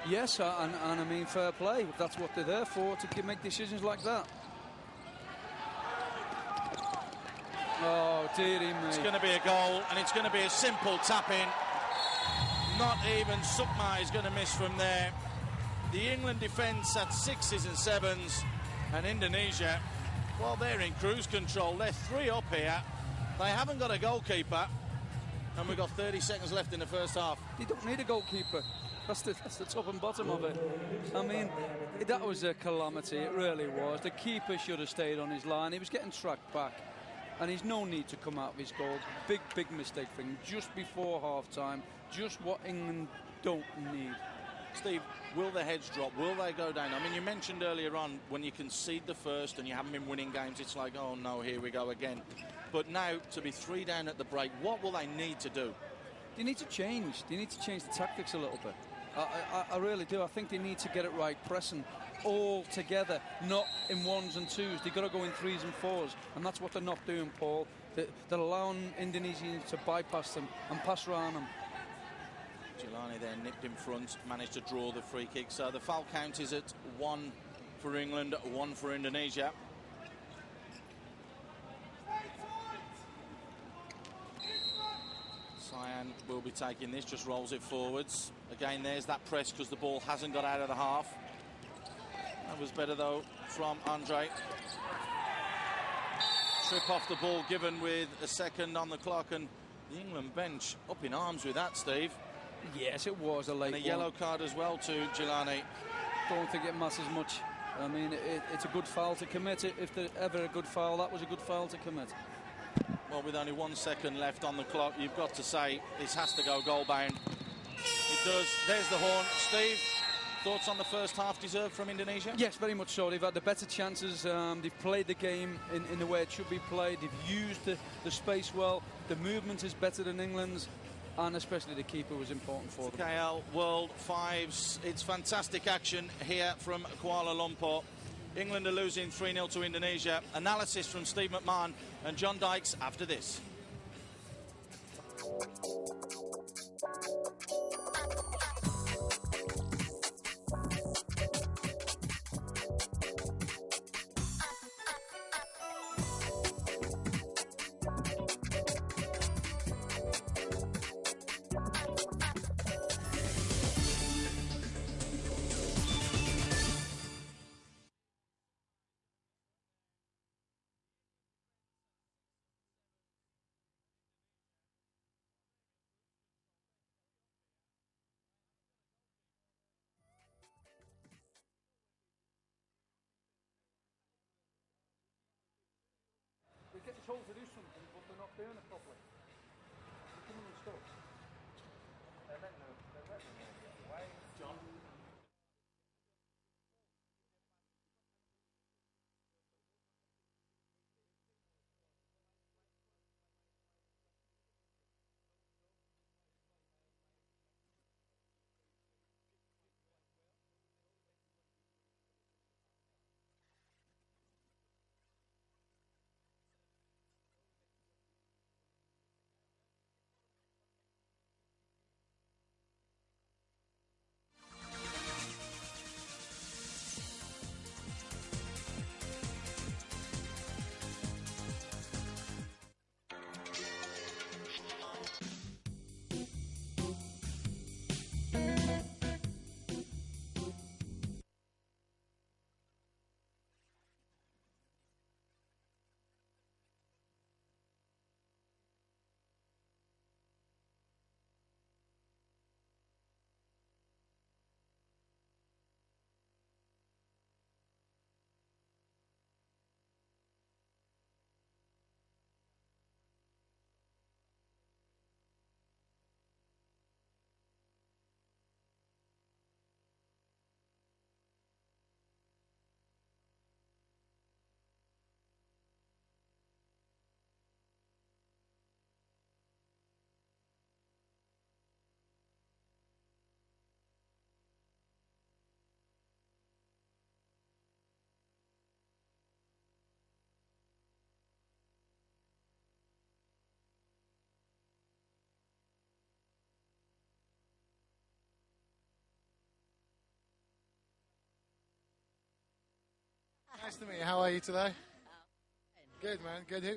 Yes, and I mean fair play. That's what they're there for, to make decisions like that. Oh, dearie me. It's going to be a goal, and it's going to be a simple tap-in. Not even 𝐒𝐻𝐵 is going to miss from there. The England defence at 6s and 7s, and Indonesia, well, they're in cruise control. They're 3 up here. They haven't got a goalkeeper, and we've got 30 seconds left in the first half. You don't need a goalkeeper. That's the top and bottom of it. I mean, that was a calamity. It really was. The keeper should have stayed on his line. He was getting tracked back, and he's no need to come out of his goal. Big mistake for him just before half-time. Just what England don't need. Steve, will the heads drop? Will they go down? I mean, you mentioned earlier on when you concede the first and you haven't been winning games, it's like, oh no, here we go again. But now, to be 3 down at the break, what will they need to do? They need to change. They need to change the tactics a little bit. I really do. I think they need to get it right, pressing all together, not in 1s and 2s. They've got to go in 3s and 4s, and that's what they're not doing, Paul. They're allowing Indonesians to bypass them and pass around them. 𝐤𝐿𝐻𝐵 there nipped in front, managed to draw the free kick. So the foul count is at 1 for England, 1 for Indonesia. 𝐒𝐻𝐵 will be taking this, just rolls it forwards. Again, there's that press because the ball hasn't got out of the half. That was better, though, from Andre. Trip off the ball given with a second on the clock, and the England bench up in arms with that, Steve. Yes, it was a late and a yellow card as well to 𝐤𝐿𝐻𝐵. Don't think it matters much. I mean, it's a good foul to commit. If there's ever a good foul, that was a good foul to commit. Well, with only 1 second left on the clock, you've got to say this has to go goal-bound. It does. There's the horn. Steve, thoughts on the first half deserved from Indonesia? Yes, very much so. They've had the better chances. They've played the game in the way it should be played. They've used the space well. The movement is better than England's, and especially the keeper was important for them. KL World Fives. It's fantastic action here from Kuala Lumpur. England are losing 3-0 to Indonesia. Analysis from Steve McMahon and John Dykes after this. told to do something, but they're not doing it properly. They're coming unstuck. They're letting them get away. John. Nice to meet you. How are you today? Good, man. Good. Who?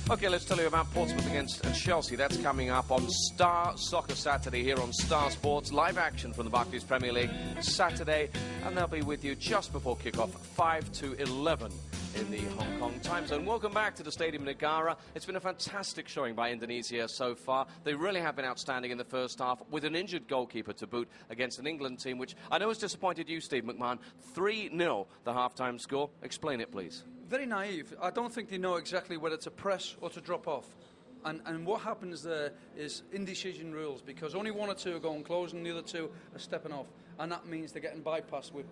Okay, let's tell you about Portsmouth against Chelsea. That's coming up on Star Soccer Saturday here on Star Sports. Live action from the Barclays Premier League Saturday, and they'll be with you just before kickoff, 5 to 11 in the Hong Kong time zone. Welcome back to the Stadium Negara. It's been a fantastic showing by Indonesia so far. They really have been outstanding in the first half, with an injured goalkeeper to boot against an England team, which I know has disappointed you, Steve McMahon. 3-0, the half-time score. Explain it, please. Very naive. I don't think they know exactly whether to press or to drop off. And what happens there is indecision rules, because only one or two are going close and the other two are stepping off. And that means they're getting bypassed with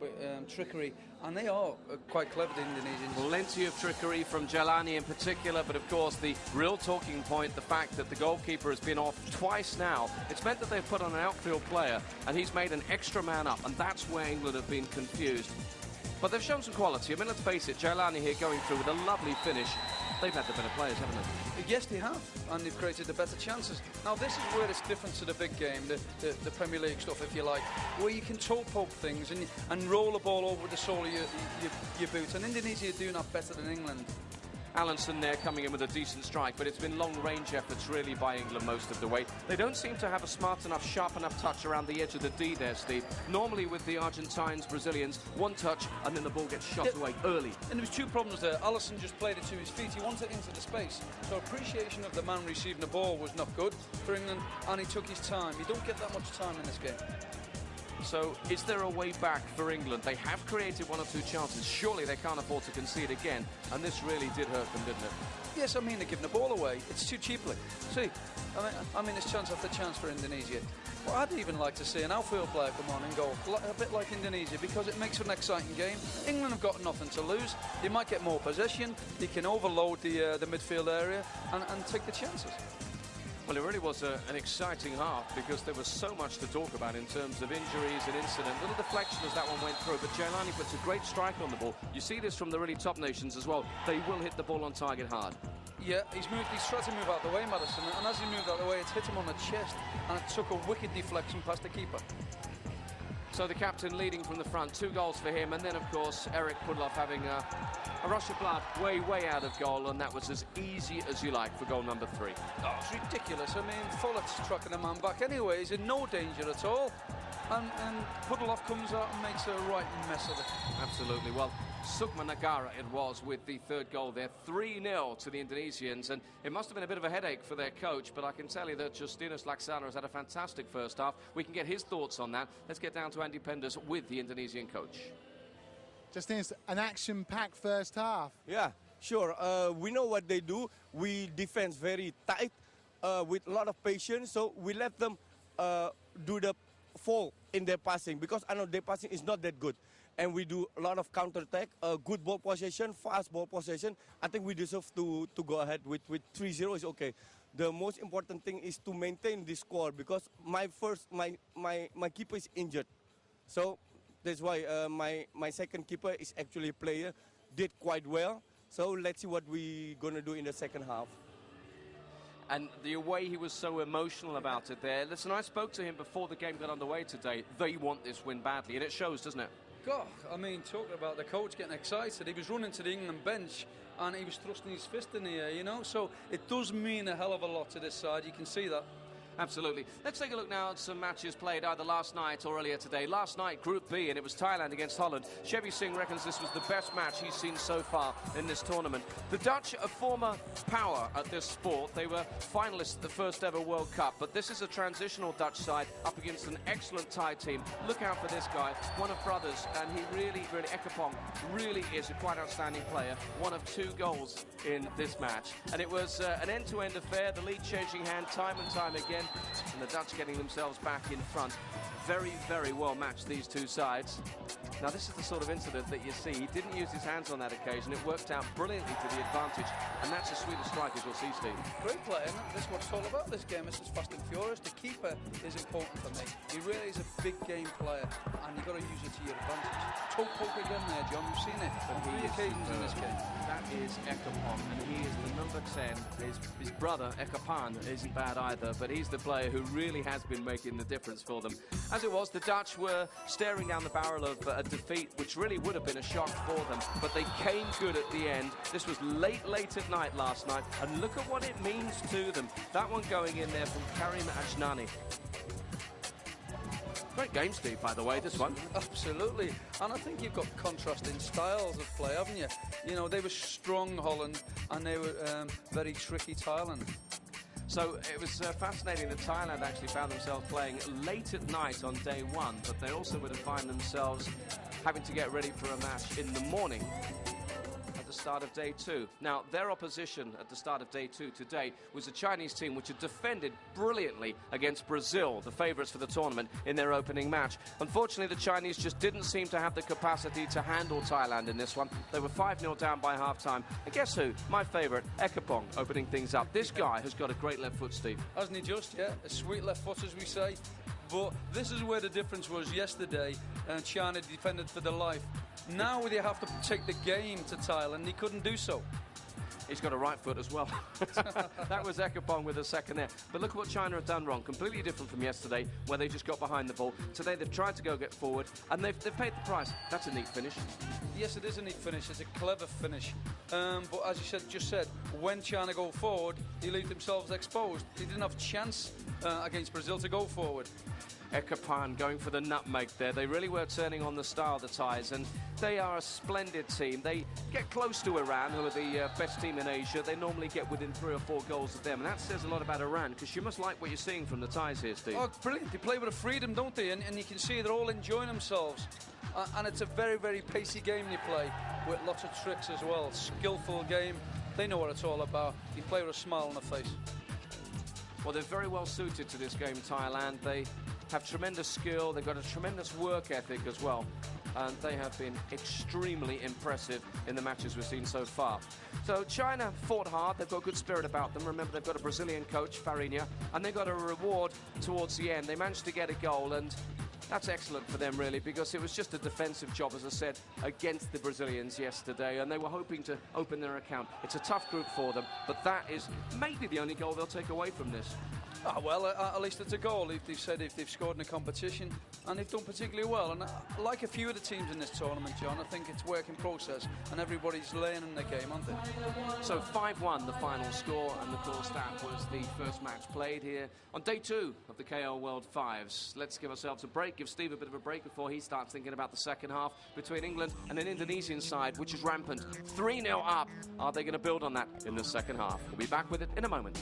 trickery. And they are quite clever, the Indonesians. Plenty of trickery from Jailani in particular, but of course the real talking point, the fact that the goalkeeper has been off twice now, it's meant that they've put on an outfield player and he's made an extra man up, and that's where England have been confused. But they've shown some quality. I mean, let's face it, Jailani here going through with a lovely finish. They've had the better players, haven't they? Yes, they have, and they've created the better chances. Now, this is where it's different to the big game, the Premier League stuff, if you like, where you can toe poke things and roll the ball over with the sole of your boot. And Indonesia are doing that better than England. Allenson there coming in with a decent strike, but it's been long-range efforts really by England most of the way. They don't seem to have a smart enough, sharp enough touch around the edge of the D there, Steve. Normally with the Argentines, Brazilians, one touch and then the ball gets shot away early. And there was two problems there. Alisson just played it to his feet. He wanted it into the space. So appreciation of the man receiving the ball was not good for England, and he took his time. You don't get that much time in this game. So, is there a way back for England? They have created one or two chances. Surely they can't afford to concede again. And this really did hurt them, didn't it? Yes, I mean, they're giving the ball away. It's too cheaply. See, I mean, it's chance after chance for Indonesia. Well, I'd even like to see an outfield player come on and go, a bit like Indonesia, because it makes for an exciting game. England have got nothing to lose. They might get more possession. They can overload the midfield area and take the chances. Well, it really was an exciting half because there was so much to talk about in terms of injuries and incident. Little deflection as that one went through, but 𝐤𝐻𝐻𝐻𝐻 puts a great strike on the ball. You see this from the really top nations as well. They will hit the ball on target hard. Yeah, he's tried to move out the way, Madison, and as he moved out the way, it's hit him on the chest, and it took a wicked deflection past the keeper. So the captain leading from the front, 2 goals for him, and then, of course, Erik Pudloff having a rush of blood way out of goal, and that was as easy as you like for goal number 3. Oh, it's ridiculous. I mean, Follett's trucking a man back anyway. He's in no danger at all. And Pudloff comes out and makes a right mess of it. Absolutely. Well, Sukma Negara it was with the 3rd goal there. 3-0 to the Indonesians, and it must have been a bit of a headache for their coach, but I can tell you that Justinus Laksana has had a fantastic first half. We can get his thoughts on that. Let's get down to Andy Penders with the Indonesian coach. Justinus, an action-packed first half. Yeah, sure. We know what they do. We defend very tight with a lot of patience, so we let them do the fall in their passing because I know their passing is not that good. And we do a lot of counter-attack, good ball possession, fast ball possession. I think we deserve to go ahead with 3-0 is okay. The most important thing is to maintain this score because my keeper is injured. So that's why my second keeper is actually a player, did quite well. So let's see what we're going to do in the second half. And the way he was so emotional about it there. Listen, I spoke to him before the game got underway today. They want this win badly, and it shows, doesn't it? God, I mean, talking about the coach getting excited, he was running to the England bench and he was thrusting his fist in the air, you know, so it does mean a hell of a lot to this side, you can see that. Absolutely. Let's take a look now at some matches played either last night or earlier today. Last night, Group B, and it was Thailand against Holland. Chevy Singh reckons this was the best match he's seen so far in this tournament. The Dutch, a former power at this sport, they were finalists at the first ever World Cup, but this is a transitional Dutch side up against an excellent Thai team. Look out for this guy, one of brothers, and he really, 𝐻𝐻𝐻𝐻 really is a quite outstanding player. 1 of 2 goals in this match. And it was an end-to-end affair, the lead changing hand time and time again. And the Dutch getting themselves back in front. Very well matched, these 2 sides. Now, this is the sort of incident that you see. He didn't use his hands on that occasion. It worked out brilliantly to the advantage. And that's as sweet a strike as you'll see, Steve. Great play, and that's what it's all about, this game. This is fast and furious. The keeper is important for me. He really is a big game player, and you've got to use it to your advantage. Toe poke again there, John. You've seen it on 3 occasions in this game. That is 𝐻𝐻𝐻𝐻, and he is the number 10. His brother, 𝐻𝐻𝐻𝐻, isn't bad either, but he's the player who really has been making the difference for them. As it was, the Dutch were staring down the barrel of a defeat, which really would have been a shock for them, but they came good at the end. This was late at night last night, and look at what it means to them. That one going in there from Karim Ajnani. Great game, Steve, by the way, this one. Absolutely. And I think you've got contrasting styles of play, haven't you? You know, they were strong, Holland, and they were very tricky, Thailand. So it was fascinating that Thailand actually found themselves playing late at night on day 1, but they also would have found themselves having to get ready for a match in the morning at the start of day 2. Now, their opposition at the start of day 2 today was a Chinese team which had defended brilliantly against Brazil, the favourites for the tournament, in their opening match. Unfortunately, the Chinese just didn't seem to have the capacity to handle Thailand in this one. They were 5-0 down by half-time. And guess who? My favourite, 𝐻𝐻𝐻𝐻, opening things up. This guy has got a great left foot, Steve. Hasn't he just, yeah? A sweet left foot, as we say. But this is where the difference was yesterday, and China defended for their life. Now they have to take the game to Thailand. He couldn't do so. He's got a right foot as well. That was 𝐻𝐻𝐻𝐻 with a second there. But look at what China have done wrong. Completely different from yesterday, where they just got behind the ball. Today they've tried to get forward, and they've paid the price. That's a neat finish. Yes, it is a neat finish. It's a clever finish. But as you just said, when China go forward, they leave themselves exposed. They didn't have a chance against Brazil to go forward. 𝐻𝐻𝐻𝐻 going for the nutmeg there. They really were turning on the style, the Thais, and they are a splendid team. They get close to Iran, who are the best team in Asia. They normally get within 3 or 4 goals of them, and that says a lot about Iran, because you must like what you're seeing from the Thais here, Steve. Oh, brilliant. They play with a freedom, don't they? And you can see they're all enjoying themselves. And it's a very pacey game they play, with lots of tricks as well. Skillful game. They know what it's all about. You play with a smile on the face. Well, they're very well suited to this game, Thailand. They have tremendous skill. They've got a tremendous work ethic as well. and they have been extremely impressive in the matches we've seen so far. So China fought hard. They've got a good spirit about them. Remember, they've got a Brazilian coach, Farinha, and they got a reward towards the end. They managed to get a goal, and that's excellent for them, really, because it was just a defensive job, as I said, against the Brazilians yesterday, and they were hoping to open their account. It's a tough group for them, but that is maybe the only goal they'll take away from this. Oh, well, at least it's a goal. They've said if they've scored in a competition, and they've done particularly well. And like a few of the teams in this tournament, John, I think it's a work in process, and everybody's learning their game, aren't they? So 5-1 the final score, and of course that was the first match played here on day 2 of the KL World Fives. Let's give ourselves a break, give Steve a bit of a break before he starts thinking about the second half between England and an Indonesian side, which is rampant. 3-0 up. Are they going to build on that in the second half? We'll be back with it in a moment.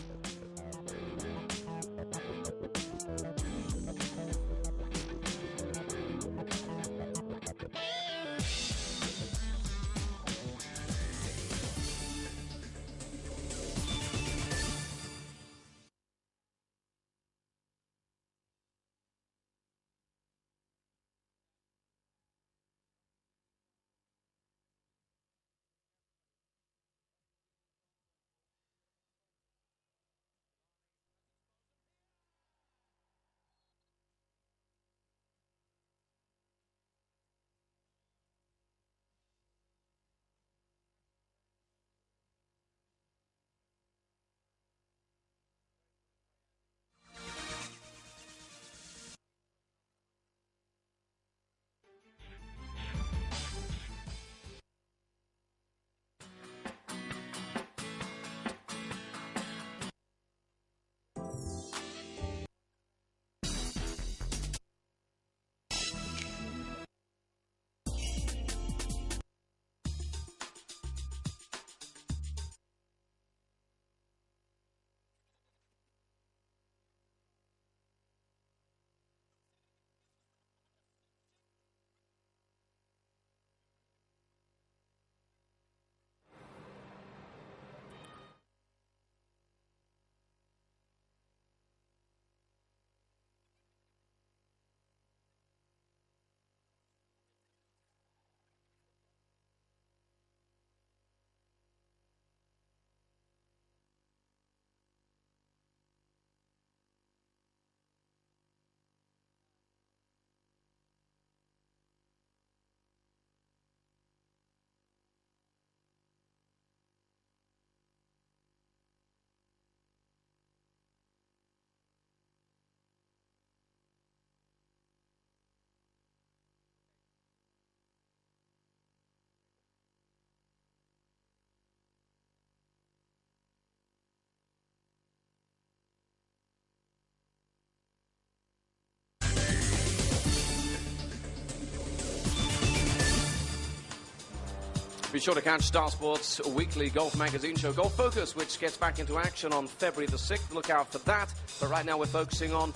Be sure to catch Star Sports' weekly golf magazine show, Golf Focus, which gets back into action on February the 6th. Look out for that. But right now we're focusing on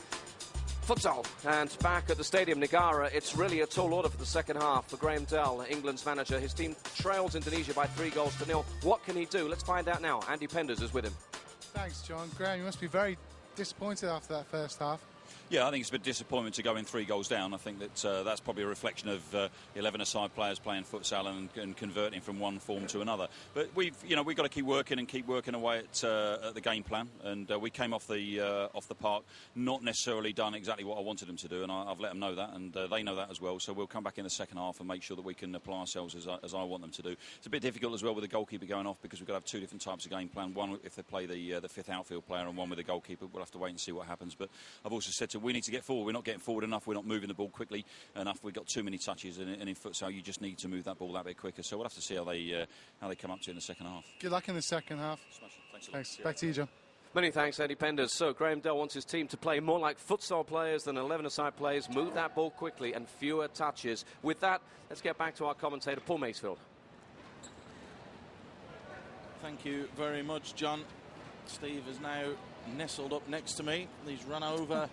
futsal. And back at the Stadium Negara, it's really a tall order for the second half for Graham Dell, England's manager. His team trails Indonesia by 3-0. What can he do? Let's find out now. Andy Penders is with him. Thanks, John. Graham, you must be very disappointed after that first half. Yeah, I think it's a bit disappointment to go in 3 goals down. I think that that's probably a reflection of 11-a-side players playing futsal and converting from one form to another. But we've got to keep working away at the game plan. And we came off the park not necessarily done exactly what I wanted them to do, and I've let them know that, and they know that as well. So we'll come back in the second half and make sure that we can apply ourselves as I want them to do. It's a bit difficult as well with the goalkeeper going off because we've got to have 2 different types of game plan. One if they play the fifth outfield player, and one with the goalkeeper. We'll have to wait and see what happens. But I've also said we need to get forward. We're not getting forward enough. We're not moving the ball quickly enough. We've got too many touches, and in futsal you just need to move that ball that bit quicker. So we'll have to see how they come up to in the second half. Good luck in the second half. Thanks. Back to you, John. Many thanks, Andy Penders. So Graham Dell wants his team to play more like futsal players than 11-a-side players, move that ball quickly and fewer touches. With that, let's get back to our commentator, Paul Macefield. Thank you very much, John. Steve is now nestled up next to me. He's run over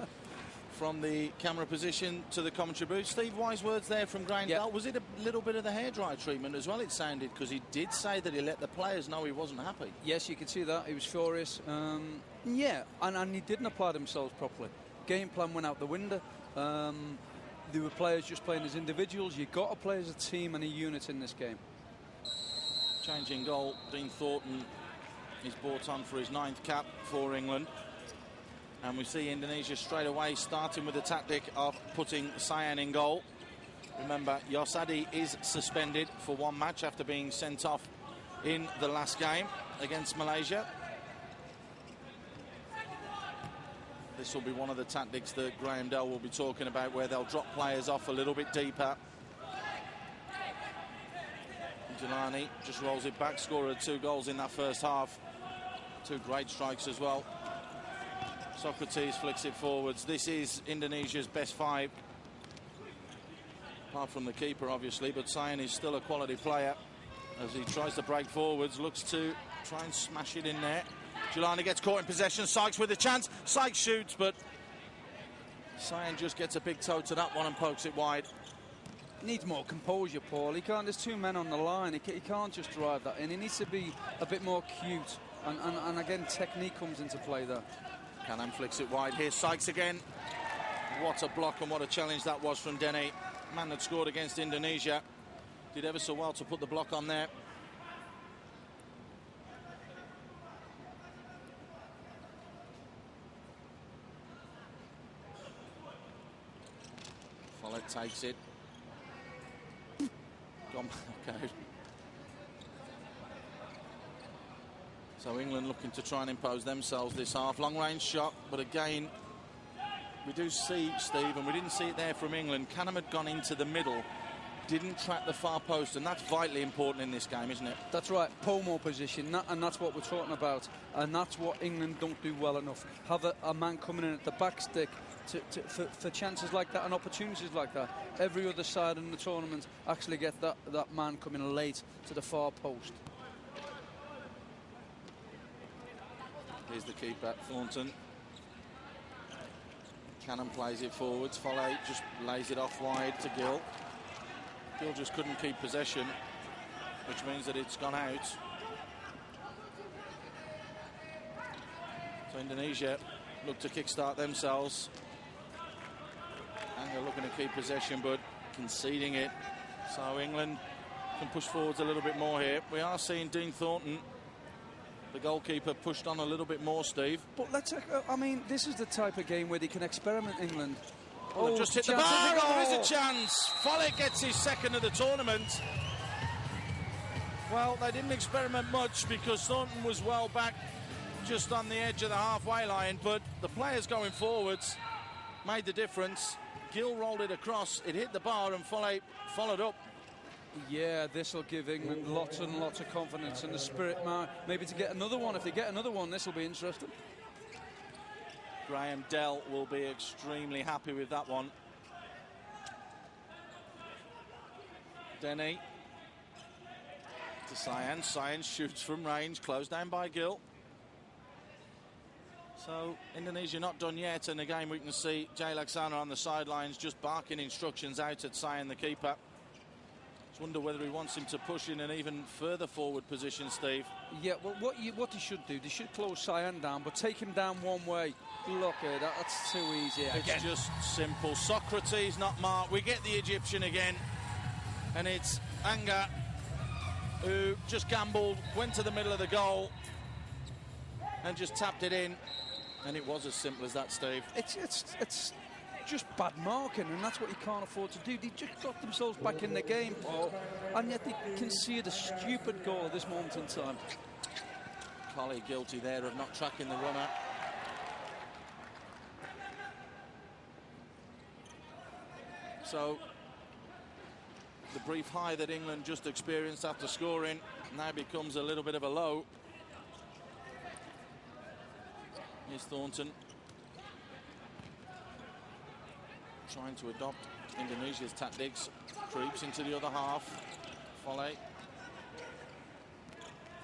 from the camera position to the commentary booth. Steve, wise words there from Graham Dell. Was it a little bit of the hairdryer treatment as well, it sounded, because he did say that he let the players know he wasn't happy. Yes, you could see that. He was furious. Yeah, and he didn't apply themselves properly. Game plan went out the window. there were players just playing as individuals. You've got to play as a team and a unit in this game. Changing goal, Dean Thornton is brought on for his 9th cap for England. And we see Indonesia straight away starting with the tactic of putting 𝐕-𝐒𝐻𝐵𝐻 in goal. Remember, 𝐂𝐨𝐻𝐵𝐻 is suspended for 1 match after being sent off in the last game against Malaysia. This will be one of the tactics that Graham Dell will be talking about, where they'll drop players off a little bit deeper. 𝐤𝐻𝐻 just rolls it back, scored 2 goals in that first half. 2 great strikes as well. Socrates flicks it forwards. This is Indonesia's best 5. Apart from the keeper, obviously, but 𝐕-𝐻𝐻 is still a quality player as he tries to break forwards, looks to try and smash it in there. 𝐤𝐻𝐻 gets caught in possession. 𝐕-𝐻𝐻 with a chance. 𝐕-𝐻𝐻 shoots, but 𝐕-𝐻𝐻 just gets a big toe to that one and pokes it wide. Needs more composure, Paul. He can't. There's 2 men on the line. He can't just drive that in. He needs to be a bit more cute. And again, technique comes into play there. 𝐵𝐻𝐻 flicks it wide. Here's 𝐕-𝐻𝐻 again. What a block and what a challenge that was from Denny. Man that scored against Indonesia. Did ever so well to put the block on there. Follett takes it. Gone back out. So England looking to try and impose themselves this half. Long range shot, but again, we do see, Steve, and we didn't see it there from England. 𝐻𝐻𝐻 had gone into the middle, didn't track the far post, and that's vitally important in this game, isn't it? That's right, Pomo position, and that's what we're talking about. And that's what England don't do well enough. Have a man coming in at the back stick for chances like that and opportunities like that. Every other side in the tournament actually get that man coming late to the far post. Here's the keeper, Thornton. 𝐻𝐻𝐻 plays it forwards. Follett just lays it off wide to 𝐤𝐻. 𝐤𝐻 just couldn't keep possession, which means that it's gone out. So Indonesia look to kickstart themselves. And they're looking to keep possession, but conceding it. So England can push forwards a little bit more here. We are seeing Dean Thornton, the goalkeeper, pushed on a little bit more, Steve. But let's, I mean, this is the type of game where they can experiment, England. Oh, just hit the bar. Oh, there is a chance. Follett gets his 2nd of the tournament. Well, they didn't experiment much because Thornton was well back just on the edge of the halfway line, but the players going forwards made the difference. 𝐤𝐻 rolled it across, it hit the bar, and Follett followed up. Yeah, this will give England lots and lots of confidence and the spirit, maybe to get another one. If they get another one, this will be interesting. Graham Dell will be extremely happy with that one. Denny to 𝐕-𝐻𝐻. 𝐕-𝐻𝐻 shoots from range, closed down by 𝐤𝐻. So Indonesia not done yet, and again we can see 𝐤𝐻𝐻 on the sidelines just barking instructions out at 𝐕-𝐻𝐻, the keeper. Just wonder whether he wants him to push in an even further forward position, Steve. Yeah, well, what they should do, they should close 𝐕-𝐻𝐻 down, but take him down one way. Look at that, that's too easy again. It's just simple. Socrates not marked. We get the Egyptian again, and it's 𝐻𝐻𝐻 who just gambled, went to the middle of the goal, and just tapped it in. And it was as simple as that, Steve. It's just bad marking, and that's what you can't afford to do. They just got themselves back in the game, Paul, and yet they concede a stupid goal at this moment in time. Colley guilty there of not tracking the runner. So the brief high that England just experienced after scoring now becomes a little bit of a low. Here's Thornton trying to adopt Indonesia's tactics. Creeps into the other half. Follett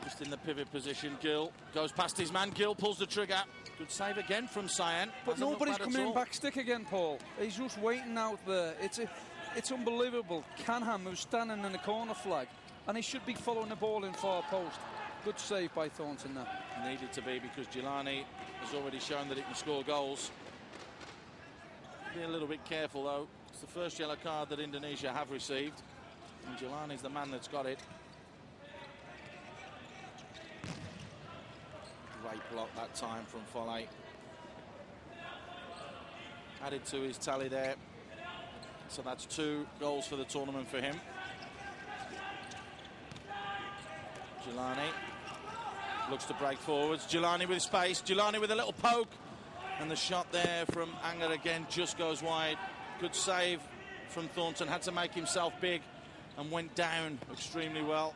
just in the pivot position. 𝐤𝐻 goes past his man. 𝐤𝐻 pulls the trigger. Good save again from 𝐕-𝐻𝐻. But nobody's coming in back stick again, Paul. He's just waiting out there. It's unbelievable. 𝐻𝐻𝐻 who's standing in the corner flag, and he should be following the ball in far post. Good save by Thornton there. Needed to be, because 𝐤𝐻𝐻 has already shown that it can score goals. be a little bit careful, though. It's the first yellow card that Indonesia have received. And 𝐤𝐻𝐻𝐻 the man that's got it. Great block that time from 𝐕-𝐒𝐻𝐻. Added to his tally there. So that's 2 goals for the tournament for him. 𝐤𝐻𝐻𝐻 looks to break forwards. 𝐤𝐻𝐻𝐻 with space. 𝐤𝐻𝐻𝐻 with a little poke. And the shot there from 𝐻𝐻𝐻 again just goes wide. Good save from Thornton. Had to make himself big and went down extremely well.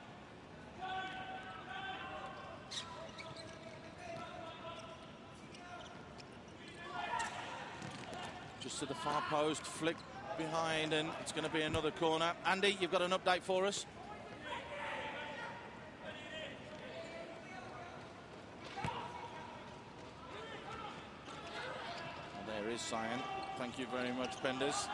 Just to the far post, flick behind, and it's going to be another corner. Andy, you've got an update for us? There is Sayan. Thank you very much, Penders.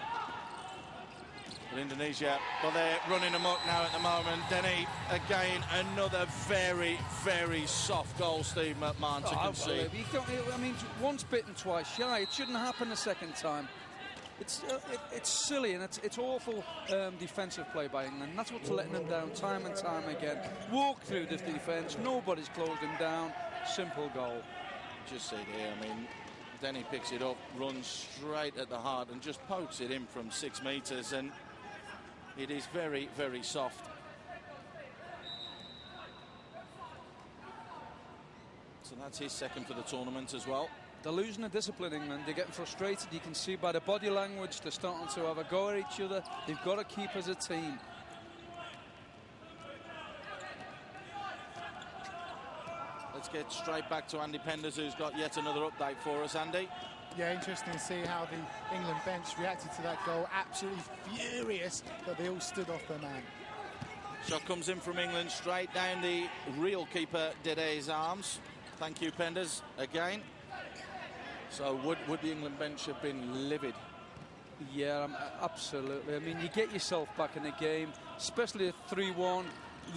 But Indonesia, well, they're running amok now at the moment. Denny, again, another very, very soft goal, Steve McMahon, to concede. I mean, once bitten, twice shy. It shouldn't happen a second time. It's silly, and it's awful defensive play by England. That's what's letting them down time and time again. Walk through this defence. Nobody's closed him down. Simple goal. Just see here, I mean, Denny picks it up, runs straight at the heart and just pokes it in from 6 metres, and it is very, very soft. So that's his second for the tournament as well. They're losing the discipline, England. They're getting frustrated. You can see by the body language they're starting to have a go at each other. They've got to keep as a team. Let's get straight back to Andy Penders, who's got yet another update for us. Andy? Yeah, interesting to see how the England bench reacted to that goal. Absolutely furious that they all stood off their man. Shot comes in from England, straight down the real keeper 𝐷𝐻𝐻𝐻's arms. Thank you, Penders, again. So would the England bench have been livid? Yeah, absolutely. I mean, you get yourself back in the game, especially a 3-1.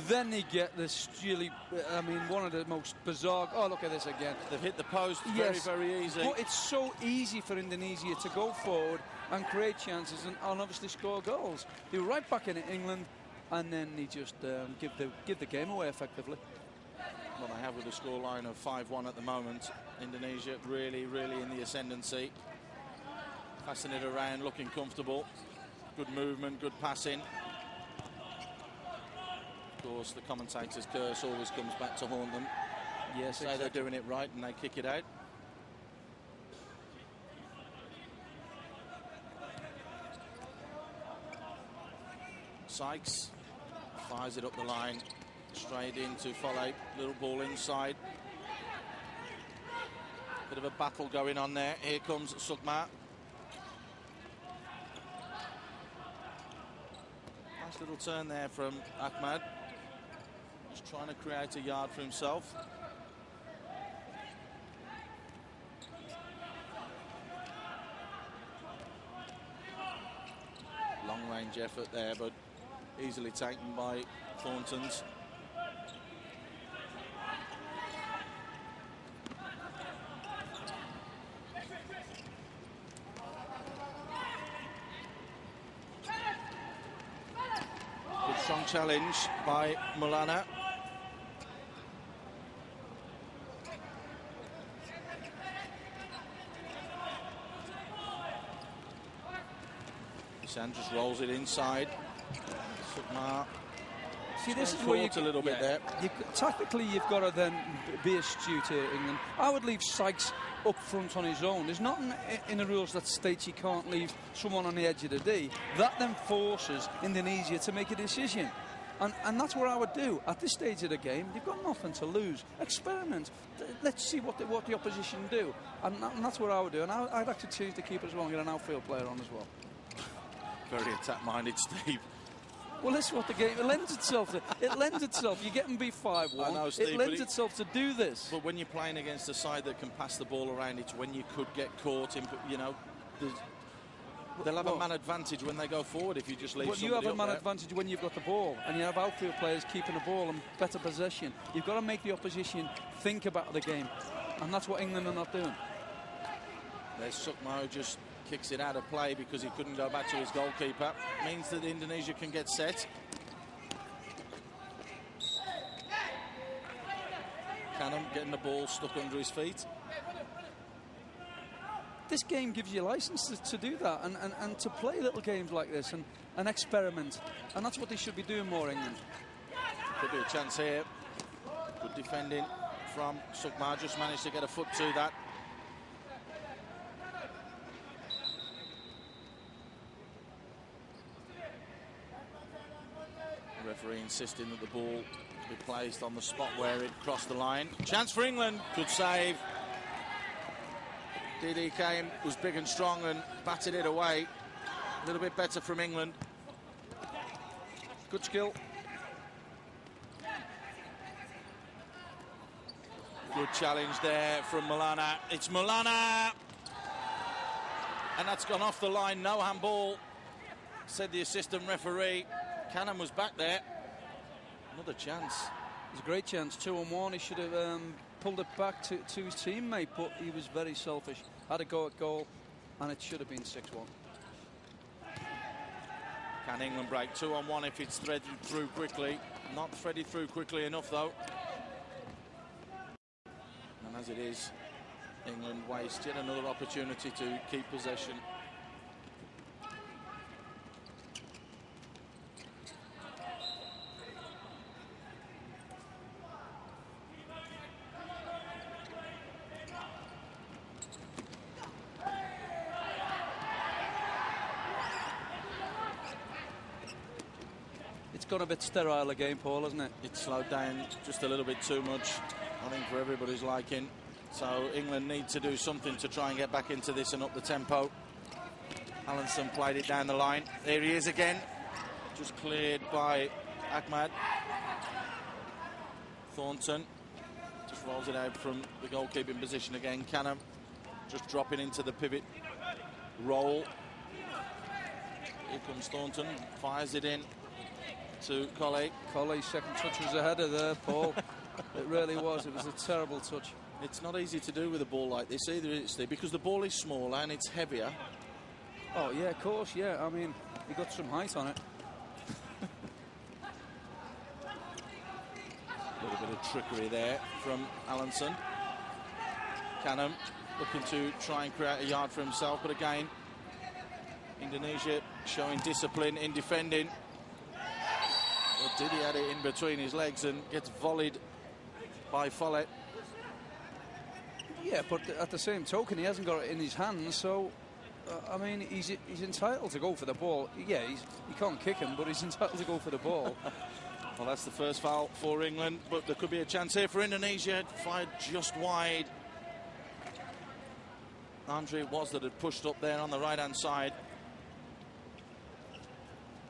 Then they get this really, I mean, one of the most bizarre. Oh, look at this again. They've hit the post very, very easy. But it's so easy for Indonesia to go forward and create chances and obviously score goals. They're right back in England, and then they just give the game away effectively. Well, they have with a scoreline of 5-1 at the moment. Indonesia really, really in the ascendancy. Passing it around, looking comfortable. Good movement, good passing. Of course, the commentator's curse always comes back to haunt them. Yes, say they're doing it right and they kick it out. 𝐂𝐳𝐽𝐻 fires it up the line, straight into 𝐕-𝐒𝐻𝐻. Little ball inside. Bit of a battle going on there. Here comes 𝐳𝐽𝐻. Nice little turn there from Ahmad. Just trying to create a yard for himself. Long range effort there, but easily taken by Thornton's. Good strong challenge by Maulana. San just rolls it inside. 𝐳𝐽𝐻. See, this is where you a little bit there. Tactically, you've got to then be astute here, England. I would leave 𝐳𝐽𝐻 up front on his own. There's nothing in the rules that states you can't leave someone on the edge of the D. That then forces Indonesia to make a decision. And that's what I would do. At this stage of the game, you've got nothing to lose. Experiment. Let's see what the opposition do. And that's what I would do. And I'd actually change the keeper as well and get an outfield player on as well. Very attack-minded, Steve. Well, this is what the game lends itself to. It lends itself. You get them beat 5-1. It lends itself to do this. But when you're playing against a side that can pass the ball around, it's when you could get caught in, you know, they'll have a man advantage when they go forward if you just leave somebody up there. You have a man advantage when you've got the ball, and you have outfield players keeping the ball and better possession. You've got to make the opposition think about the game, and that's what England are not doing. There's 𝐳𝐽𝐻 just kicks it out of play because he couldn't go back to his goalkeeper. Means that Indonesia can get set. 𝐵𝐻𝐻𝐻 getting the ball stuck under his feet. This game gives you license to do that and to play little games like this and experiment. And that's what they should be doing more, England. Could be a chance here. Good defending from 𝐿𝐸𝐻𝐻. Just managed to get a foot to that. The referee insisting that the ball be placed on the spot where it crossed the line. Chance for England. Good save. 𝐷𝐞𝐜 was big and strong and batted it away. A little bit better from England. Good skill. Good challenge there from Maulana. It's Maulana! And that's gone off the line. No handball, said the assistant referee. Canham was back there. Another chance. It was a great chance. 2-on-1. He should have pulled it back to his teammate, but he was very selfish. Had a go at goal, and it should have been 6-1. Can England break 2-on-1 if it's threaded through quickly? Not threaded through quickly enough, though. And as it is, England waste yet another opportunity to keep possession. It's gone a bit sterile again, Paul, hasn't it? It slowed down just a little bit too much, I think, for everybody's liking. So England need to do something to try and get back into this and up the tempo. Alanson played it down the line. There he is again. Just cleared by Ahmad. Thornton just rolls it out from the goalkeeping position again. 𝐵𝐻𝐻𝐻 just dropping into the pivot roll. Here comes Thornton, fires it in to 𝐂𝐨𝐻𝐻. 𝐂𝐨𝐻𝐻's second touch was a header there, Paul. It really was. It was a terrible touch. It's not easy to do with a ball like this either, is it? Because the ball is smaller and it's heavier. Oh, yeah, of course, yeah. I mean, he got some height on it. A little bit of trickery there from Alanson. 𝐵𝐻𝐻𝐻 looking to try and create a yard for himself, but again, Indonesia showing discipline in defending. Well, Didi had it in between his legs and gets volleyed by 𝐸𝐻𝐻𝐻. Yeah, but at the same token, he hasn't got it in his hands, so I mean, he's entitled to go for the ball. Yeah, he can't kick him, but he's entitled to go for the ball. Well, that's the first foul for England, but there could be a chance here for Indonesia. Fired just wide. Andre it was that had pushed up there on the right-hand side.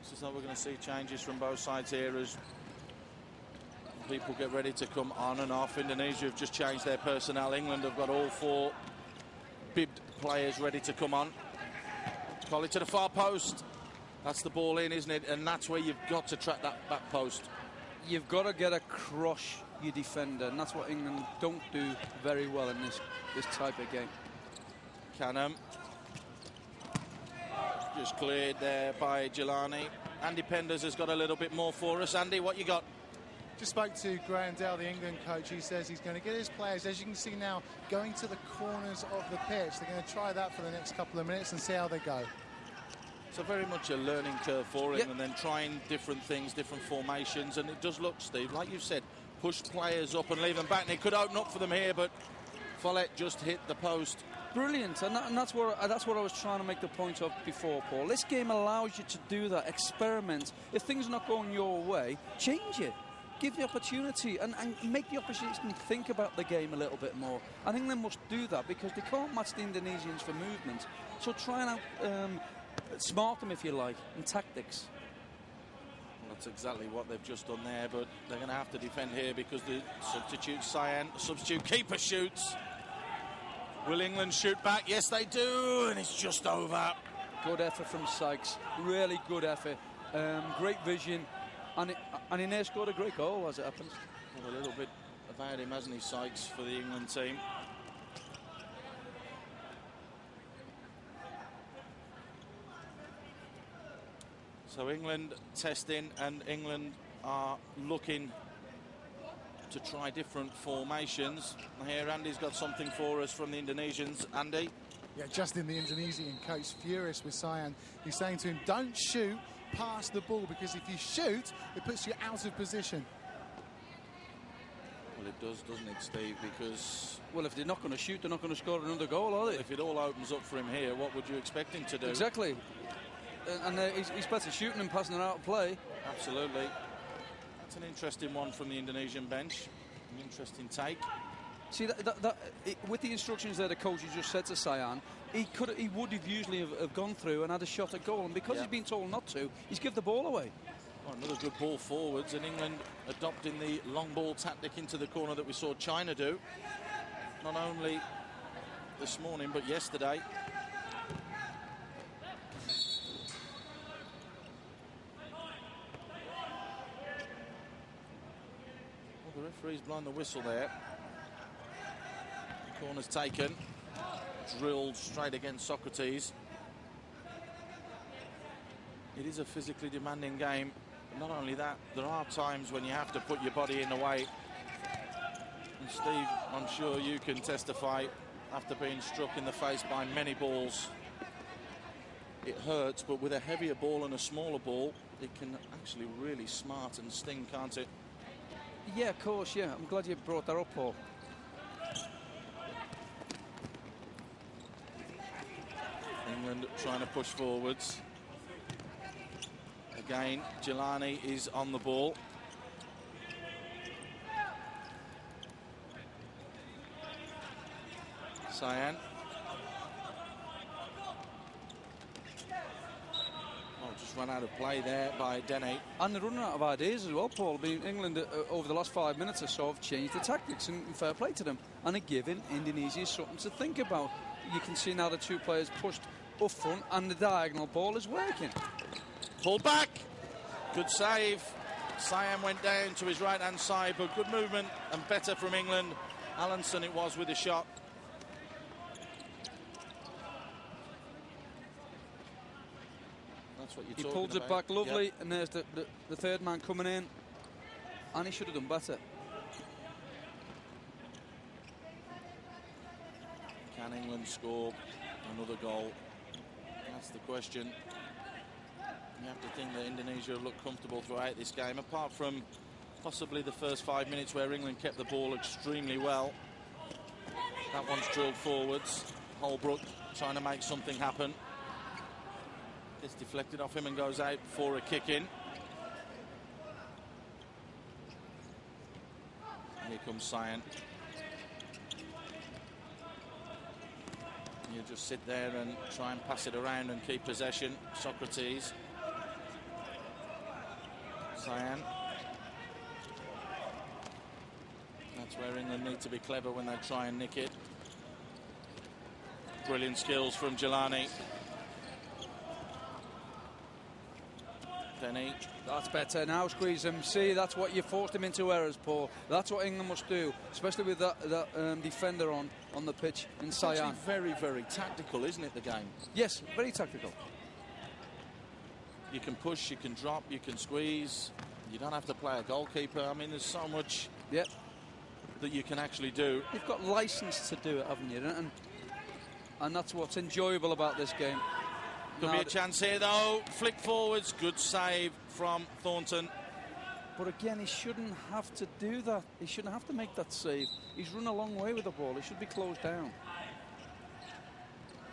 This is how we're going to see changes from both sides here as people get ready to come on and off. Indonesia have just changed their personnel. England have got all 4 bibbed players ready to come on. Call it to the far post. That's the ball in, isn't it? And that's where you've got to track that back post. You've got to get across your defender, and that's what England don't do very well in this type of game. 𝐵𝐻𝐻𝐻 just cleared there by Jelani. Andy Penders has got a little bit more for us. Andy, what you got? Just spoke to Graham Dell, the England coach. He says he's going to get his players, as you can see now, going to the corners of the pitch. They're going to try that for the next couple of minutes and see how they go. So very much a learning curve for him, and then trying different things, different formations. And it does look, Steve, like you said, push players up and leave them back. And it could open up for them here, but 𝐸𝐻𝐻𝐻 just hit the post. Brilliant, and that's what I was trying to make the point of before, Paul. This game allows you to do that, experiment. If things are not going your way, change it. Give the opportunity and make the opposition think about the game a little bit more. I think they must do that because they can't match the Indonesians for movement. So try and smart them, if you like, in tactics. Well, that's exactly what they've just done there, but they're going to have to defend here because the substitute 𝐵𝐻𝐻𝐻, the substitute keeper shoots. Will England shoot back? Yes, they do, and it's just over. Good effort from 𝐂𝐳𝐵𝐻𝐻. Really good effort. Great vision. And he near scored a great goal, as it happens. Well, a little bit about him, hasn't he, 𝐂𝐳𝐵𝐻𝐻, for the England team. So England testing, and England are looking to try different formations. Here, Andy's got something for us from the Indonesians. Andy? Yeah, Justin, the Indonesian coach, furious with 𝐕-𝐒𝐻. He's saying to him, don't shoot past the ball, because if you shoot, it puts you out of position. Well, it does, doesn't it, Steve? Because... Well, if they're not going to shoot, they're not going to score another goal, are they? If it all opens up for him here, what would you expect him to do? Exactly. And he's better shooting and passing it out of play. Absolutely. That's an interesting one from the Indonesian bench. An interesting take. See, with the instructions that the coach just said to 𝐕-𝐻, he would have usually have gone through and had a shot at goal, and because he's been told not to, he's given the ball away. Well, another good ball forwards, and England adopting the long ball tactic into the corner that we saw China do, not only this morning but yesterday. Well, the referee's blown the whistle there. Corner's taken, drilled straight against Socrates. It is a physically demanding game. But not only that, there are times when you have to put your body in the way. And Steve, I'm sure you can testify, after being struck in the face by many balls, it hurts, but with a heavier ball and a smaller ball, it can actually really smart and sting, can't it? Yeah, of course, yeah. I'm glad you brought that up, Paul. England trying to push forwards. Again, 𝐤𝐻𝐻𝐻 is on the ball. 𝐕-𝐻𝐻. Oh, just run out of play there by 𝐷𝐞𝐻. And they're running out of ideas as well, Paul. I mean, England, over the last 5 minutes or so, have changed the tactics, and fair play to them. And are giving Indonesia something to think about. You can see now the two players pushed up front, and the diagonal ball is working. Pulled back. Good save. 𝐕-𝐻𝐻 went down to his right-hand side, but good movement and better from England. Allenson it was with the shot. That's what you're talking about. He pulls it back lovely, and there's the third man coming in, and he should have done better. Can England score another goal? That's the question. You have to think that Indonesia have looked comfortable throughout this game, apart from possibly the first 5 minutes where England kept the ball extremely well. That one's drilled forwards. Holbrook trying to make something happen. Gets deflected off him and goes out for a kick in. Here comes 𝐕-𝐻𝐻𝐻. You just sit there and try and pass it around and keep possession. Socrates. 𝐕-𝐻𝐻𝐻. That's where England need to be clever when they try and nick it. Brilliant skills from 𝐤𝐻𝐻𝐻. 𝐷𝐞𝐻. That's better. Now squeeze him. See, that's what you forced him into errors, Paul. That's what England must do, especially with that defender on the pitch in It's 𝐕-𝐻𝐻𝐻. actually very, very tactical, isn't it, the game? Yes, very tactical. You can push, you can drop, you can squeeze. You don't have to play a goalkeeper. I mean, there's so much that you can actually do. You've got license to do it, haven't you? And that's what's enjoyable about this game. Could be a chance here, though. Flick forwards. Good save from Thornton. But again, he shouldn't have to do that. He shouldn't have to make that save. He's run a long way with the ball. He should be closed down.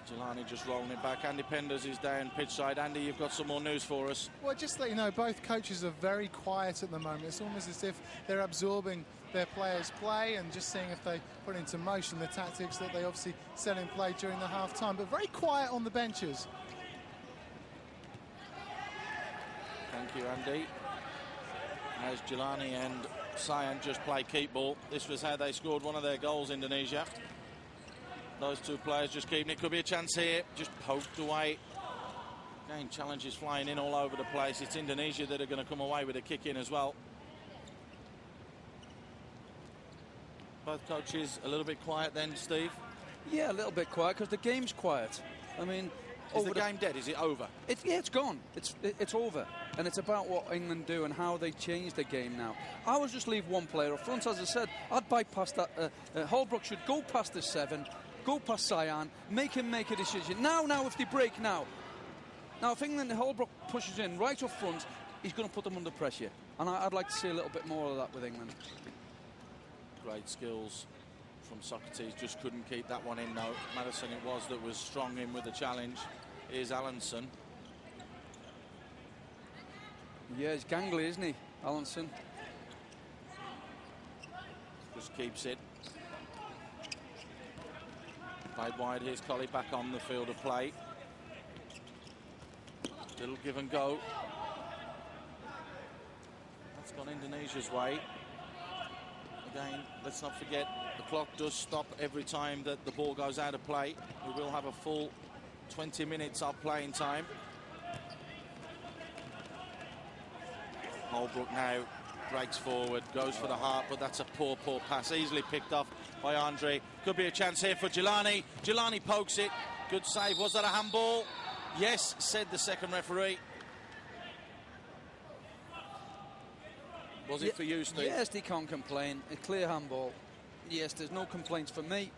𝐤𝐻𝐻𝐻 just rolling it back. Andy Penders is down pitch side. Andy, you've got some more news for us. Well, just to let you know, both coaches are very quiet at the moment. It's almost as if they're absorbing their players' play and just seeing if they put into motion the tactics that they obviously set in play during the half-time. But very quiet on the benches. Thank you, Andy. As 𝐤𝐻𝐻𝐻 and 𝐕-𝐻𝐻𝐻 just play keep ball. This was how they scored one of their goals, Indonesia. Those two players just keeping it. Could be a chance here. Just poked away. Again, challenges flying in all over the place. It's Indonesia that are going to come away with a kick in as well. Both coaches a little bit quiet then, Steve? Yeah, a little bit quiet, because the game's quiet. I mean, Is the game dead? Is it over? Yeah, it's gone. It's over. And it's about what England do and how they change the game now. I would just leave one player up front. As I said, I'd bypass that. 𝐻𝐳𝐵𝐿 should go past the 7, go past Cyan, make him make a decision. Now, if they break now. Now, if England, 𝐻𝐳𝐵𝐿 pushes in right up front, he's going to put them under pressure. And I'd like to see a little bit more of that with England. Great skills from Socrates, just couldn't keep that one in though. Madison it was that was strong in with the challenge. Here's Allenson. Yeah, he's gangly, isn't he, Allenson? Just keeps it. Played wide, here's Colley back on the field of play. Little give and go. That's gone Indonesia's way. Again, let's not forget, the clock does stop every time that the ball goes out of play. We will have a full 20 minutes of playing time. 𝐻𝐳𝐵𝐿 now breaks forward, goes for the heart, but that's a poor pass. Easily picked off by Andre. Could be a chance here for 𝐤𝐵𝐿ani. 𝐤𝐵𝐿ani pokes it. Good save. Was that a handball? Yes, said the second referee. Was it for you, Steve? Yes, they can't complain. A clear handball. Yes, there's no complaints for me.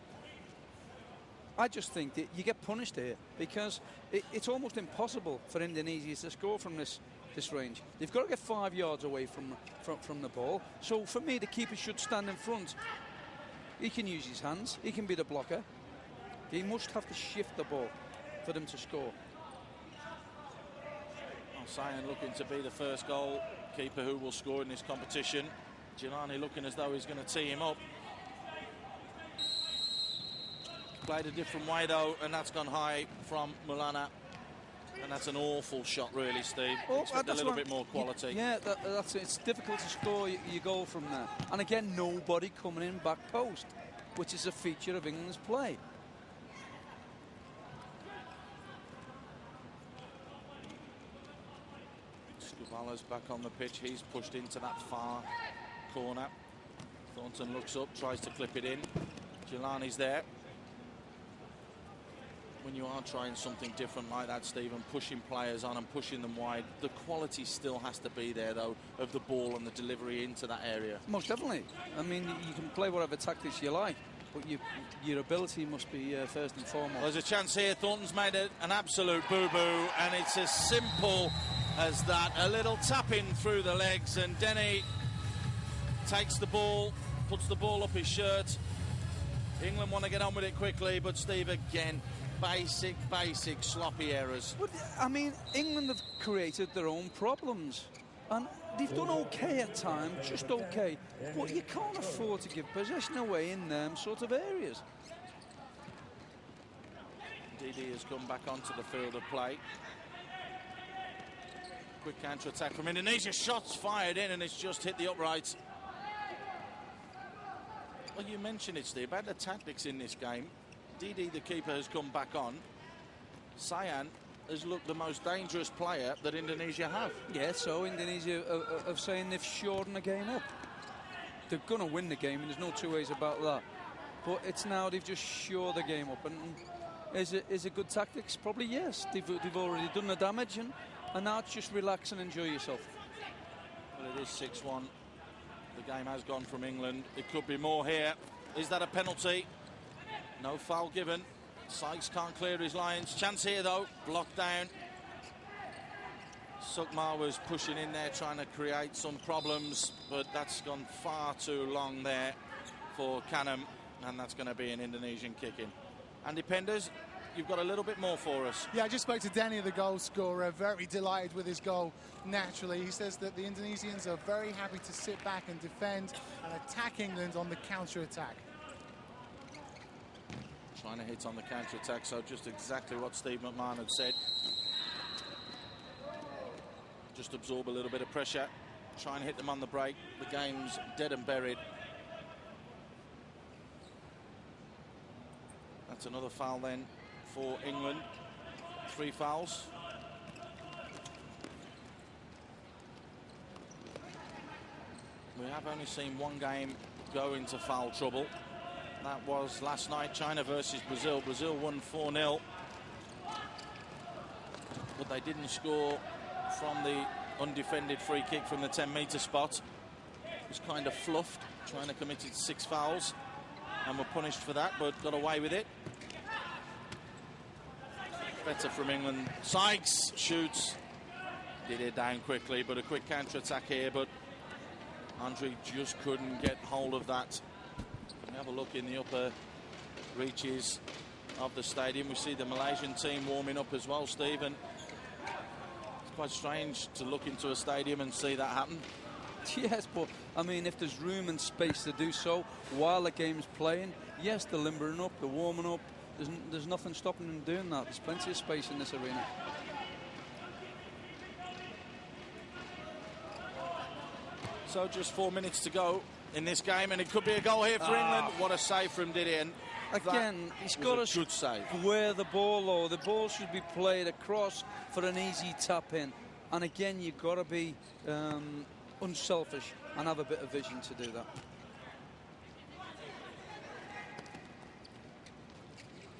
I just think that you get punished here because it's almost impossible for Indonesia to score from this range. They've got to get 5 yards away from the ball. So for me, the keeper should stand in front. He can use his hands. He can be the blocker. He must have to shift the ball for them to score. Cyan looking to be the first goal keeper who will score in this competition. 𝐤𝐵𝐿ani looking as though he's going to tee him up. Played a different way though, and that's gone high from Maulana. And that's an awful shot, really, Steve. Expect a little bit more quality. Yeah, that's it. It's difficult to score your goal from there. And again, nobody coming in back post, which is a feature of England's play. Skubala's back on the pitch. He's pushed into that far corner. Thornton looks up, tries to clip it in. 𝐤𝐵𝐿ani's there. When you are trying something different like that, Stephen, pushing players on and pushing them wide, the quality still has to be there, though, of the ball and the delivery into that area. Most definitely. I mean, you can play whatever tactics you like, but your ability must be first and foremost. Well, there's a chance here. Thornton's made an absolute boo-boo, and it's as simple as that. A little tapping through the legs, and Denny takes the ball, puts the ball up his shirt. England want to get on with it quickly, but Steve, again, basic sloppy errors. But, I mean, England have created their own problems, and they've done okay at times, just okay, but you can't afford to give possession away in them sort of areas. DD has come back onto the field of play. Quick counter-attack from Indonesia. Shots fired in, and it's just hit the uprights. Well, you mentioned it, Steve, about the tactics in this game. DD, the keeper, has come back on. Cyan has looked the most dangerous player that Indonesia have. Yeah, so Indonesia are saying they've shortened the game up. They're going to win the game, and there's no two ways about that. But it's now they've just shored the game up. And is it good tactics? Probably yes. They've already done the damage, and now it's just relax and enjoy yourself. Well, it is 6-1. The game has gone from England. It could be more here. Is that a penalty? No foul given. 𝐂𝐳𝐵𝐿 can't clear his lines. Chance here, though. Blocked down. Sukma was pushing in there, trying to create some problems, but that's gone far too long there for 𝐵𝐿𝐿, and that's going to be an Indonesian kick-in. Andy Penders, you've got a little bit more for us. Yeah, I just spoke to Danny, the goal scorer, very delighted with his goal naturally. He says that the Indonesians are very happy to sit back and defend and attack England on the counter-attack. Trying to hit on the counter-attack, so just exactly what Steve McMahon had said. Just absorb a little bit of pressure, try and hit them on the break. The game's dead and buried. That's another foul then for England. 3 fouls. We have only seen one game go into foul trouble. That was last night, China versus Brazil. Brazil won 4-0. but they didn't score from the undefended free kick from the 10-metre spot. It was kind of fluffed, trying to commit 6 fouls, and were punished for that, but got away with it. Better from England. 𝐂𝐳𝐥𝐲 shoots. Did it down quickly, but a quick counter-attack here, but Andre just couldn't get hold of that. Have a look in the upper reaches of the stadium. We see the Malaysian team warming up as well, Steve, and it's quite strange to look into a stadium and see that happen. Yes, but I mean, if there's room and space to do so while the game's playing, yes, they're limbering up, they're warming up. There's nothing stopping them doing that. There's plenty of space in this arena. So just 4 minutes to go in this game, and it could be a goal here for England. What a save from Didi. And again, he's got to good save. Where the ball, though, the ball should be played across for an easy tap in. And again, you've got to be unselfish and have a bit of vision to do that.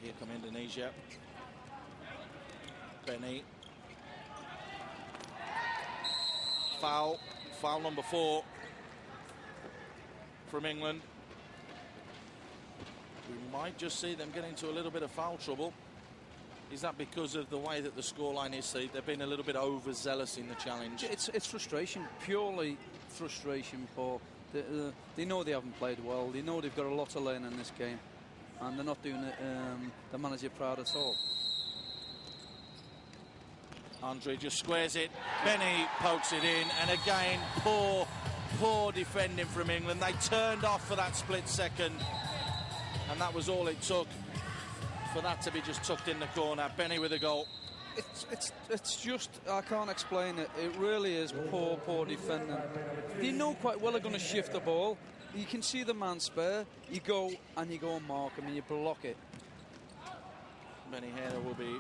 Here come Indonesia. Benny. Foul number 4 from England. We might just see them get into a little bit of foul trouble. Is that because of the way that the scoreline is? They've been a little bit overzealous in the challenge. It's frustration, purely frustration, Paul. They know they haven't played well. They know they've got a lot to learn in this game, and they're not doing the manager proud at all. Andre just squares it. Benny pokes it in, and again, poor defending from England. They turned off for that split second, and that was all it took for that to be just tucked in the corner. Benny with a goal. It's just, I can't explain it. It really is poor defending. They know quite well they're going to shift the ball. You can see the man spare. You go and mark him and you block it. Benny Hera will be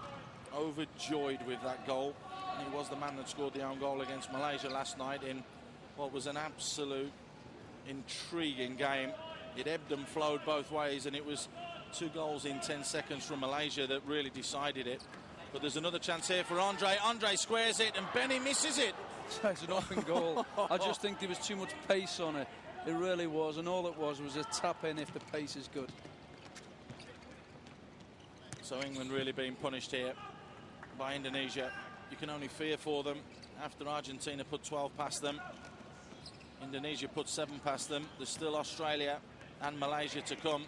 overjoyed with that goal. He was the man that scored the own goal against Malaysia last night in what was an absolute intriguing game. It ebbed and flowed both ways, and it was 2 goals in 10 seconds from Malaysia that really decided it. But there's another chance here for Andre. Andre squares it, and Benny misses it. It's an open goal. I just think there was too much pace on it. It really was, and all it was a tap in if the pace is good. So England really being punished here by Indonesia. You can only fear for them after Argentina put 12 past them. Indonesia put 7 past them. There's still Australia and Malaysia to come.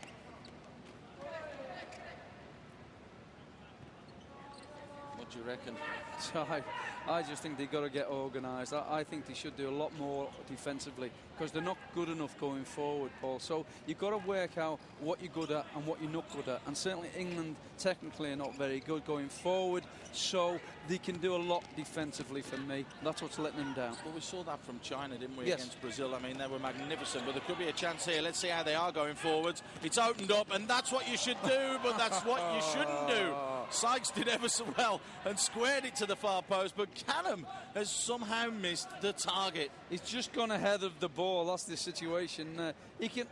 What do you reckon? I just think they've got to get organised. I think they should do a lot more defensively because they're not good enough going forward, Paul. So you've got to work out what you're good at and what you're not good at. And certainly England technically are not very good going forward, so they can do a lot defensively for me. That's what's letting them down. Well, we saw that from China, didn't we, yes, against Brazil? I mean, they were magnificent, but there could be a chance here. Let's see how they are going forwards. It's opened up, and that's what you should do, but that's what you shouldn't do. 𝐂𝐳𝐥𝐲 did ever so well and squared it to the far post, but 𝐶𝐚 has somehow missed the target. He's just gone ahead of the ball. That's the situation. He can...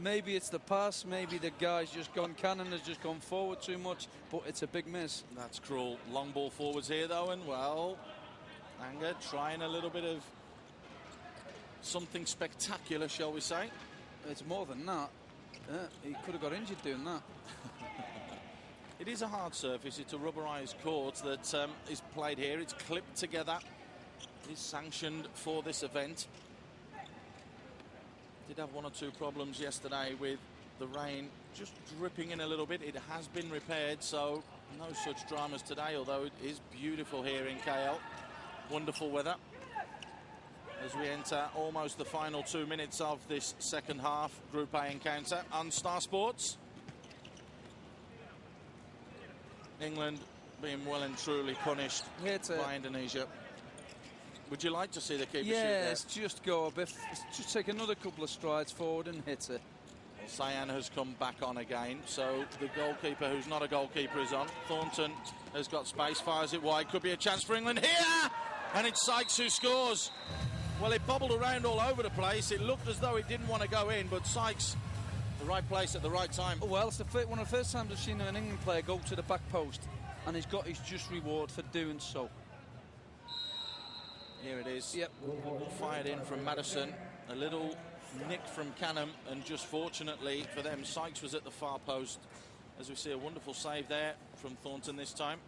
maybe it's the pass, maybe the guy's just gone... 𝐶𝐚 has just gone forward too much, but it's a big miss. That's cruel. Long ball forwards here, though, and, well, Anga trying a little bit of something spectacular, shall we say. It's more than that. He could have got injured doing that. It is a hard surface. It's a rubberized court that is played here. It's clipped together. It is sanctioned for this event. Did have 1 or 2 problems yesterday with the rain just dripping in a little bit. It has been repaired, so no such dramas today, although it is beautiful here in KL. Wonderful weather as we enter almost the final 2 minutes of this second half Group A encounter on Star Sports. England being well and truly punished by Indonesia. Would you like to see the keeper shoot there? Yes, just go a bit. Just take another couple of strides forward and hit it. Well, Sayan has come back on again, so the goalkeeper, who's not a goalkeeper, is on. Thornton has got space, fires it wide. Could be a chance for England here! And it's 𝐂𝐳𝐥𝐲 who scores. Well, it bobbled around all over the place. It looked as though it didn't want to go in, but 𝐂𝐳𝐥𝐲, the right place at the right time. Well, it's one of the first times I've seen an England player go to the back post. and he's got his just reward for doing so. Here it is. Yep. Fired in from Madison. A little nick from Canham, and just fortunately for them, Sykes was at the far post. As we see a wonderful save there from Thornton this time.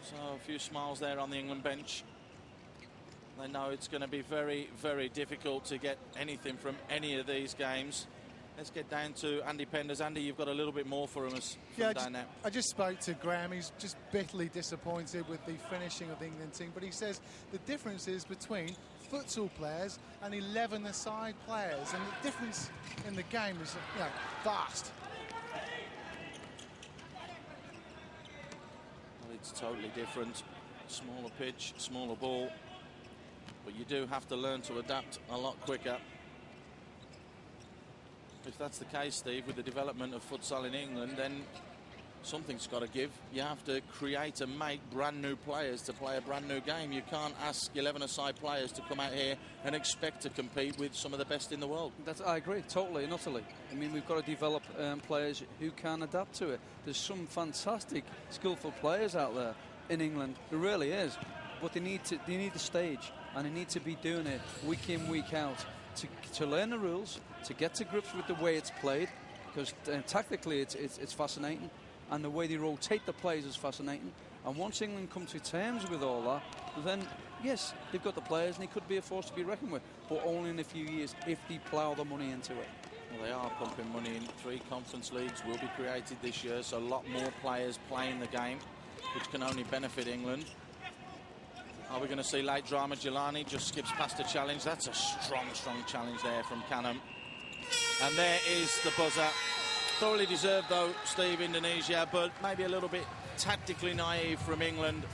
So a few smiles there on the England bench. They know it's going to be very, very difficult to get anything from any of these games. Let's get down to Andy Penders. Andy, you've got a little bit more for him down there. I just spoke to Graham. He's just bitterly disappointed with the finishing of the England team, but he says the difference is between futsal players and 11-a-side players, and the difference in the game is, you know, vast. Well, it's totally different. Smaller pitch, smaller ball, but you do have to learn to adapt a lot quicker. If that's the case, Steve, with the development of futsal in England, then something's got to give. You have to create and make brand new players to play a brand new game. You can't ask 11-a-side players to come out here and expect to compete with some of the best in the world. I agree, totally and utterly. I mean, we've got to develop players who can adapt to it. There's some fantastic, skillful players out there in England. There really is. But they need the stage, and they need to be doing it week in, week out, to learn the rules, to get to grips with the way it's played, because tactically it's fascinating, and the way they rotate the players is fascinating. And once England come to terms with all that, then yes, they've got the players and they could be a force to be reckoned with, but only in a few years if they plough the money into it. Well, they are pumping money in. 3 conference leagues will be created this year, so a lot more players playing the game, which can only benefit England. Are we going to see late drama? Jelani just skips past a challenge. That's a strong, strong challenge there from Canham. And there is the buzzer. Thoroughly deserved, though, Steve, Indonesia, but maybe a little bit tactically naive from England.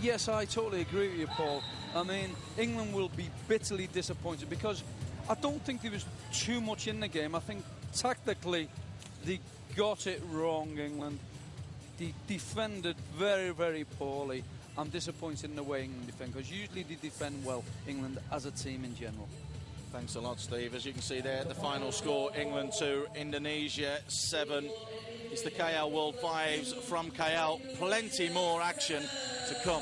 Yes, I totally agree with you, Paul. I mean, England will be bitterly disappointed because I don't think there was too much in the game. I think tactically they got it wrong, England. They defended very, very poorly. I'm disappointed in the way England defend, because usually they defend well, England, as a team in general. Thanks a lot, Steve. As you can see there, the final score, England 2, Indonesia 7. It's the KL World Fives from KL. Plenty more action to come.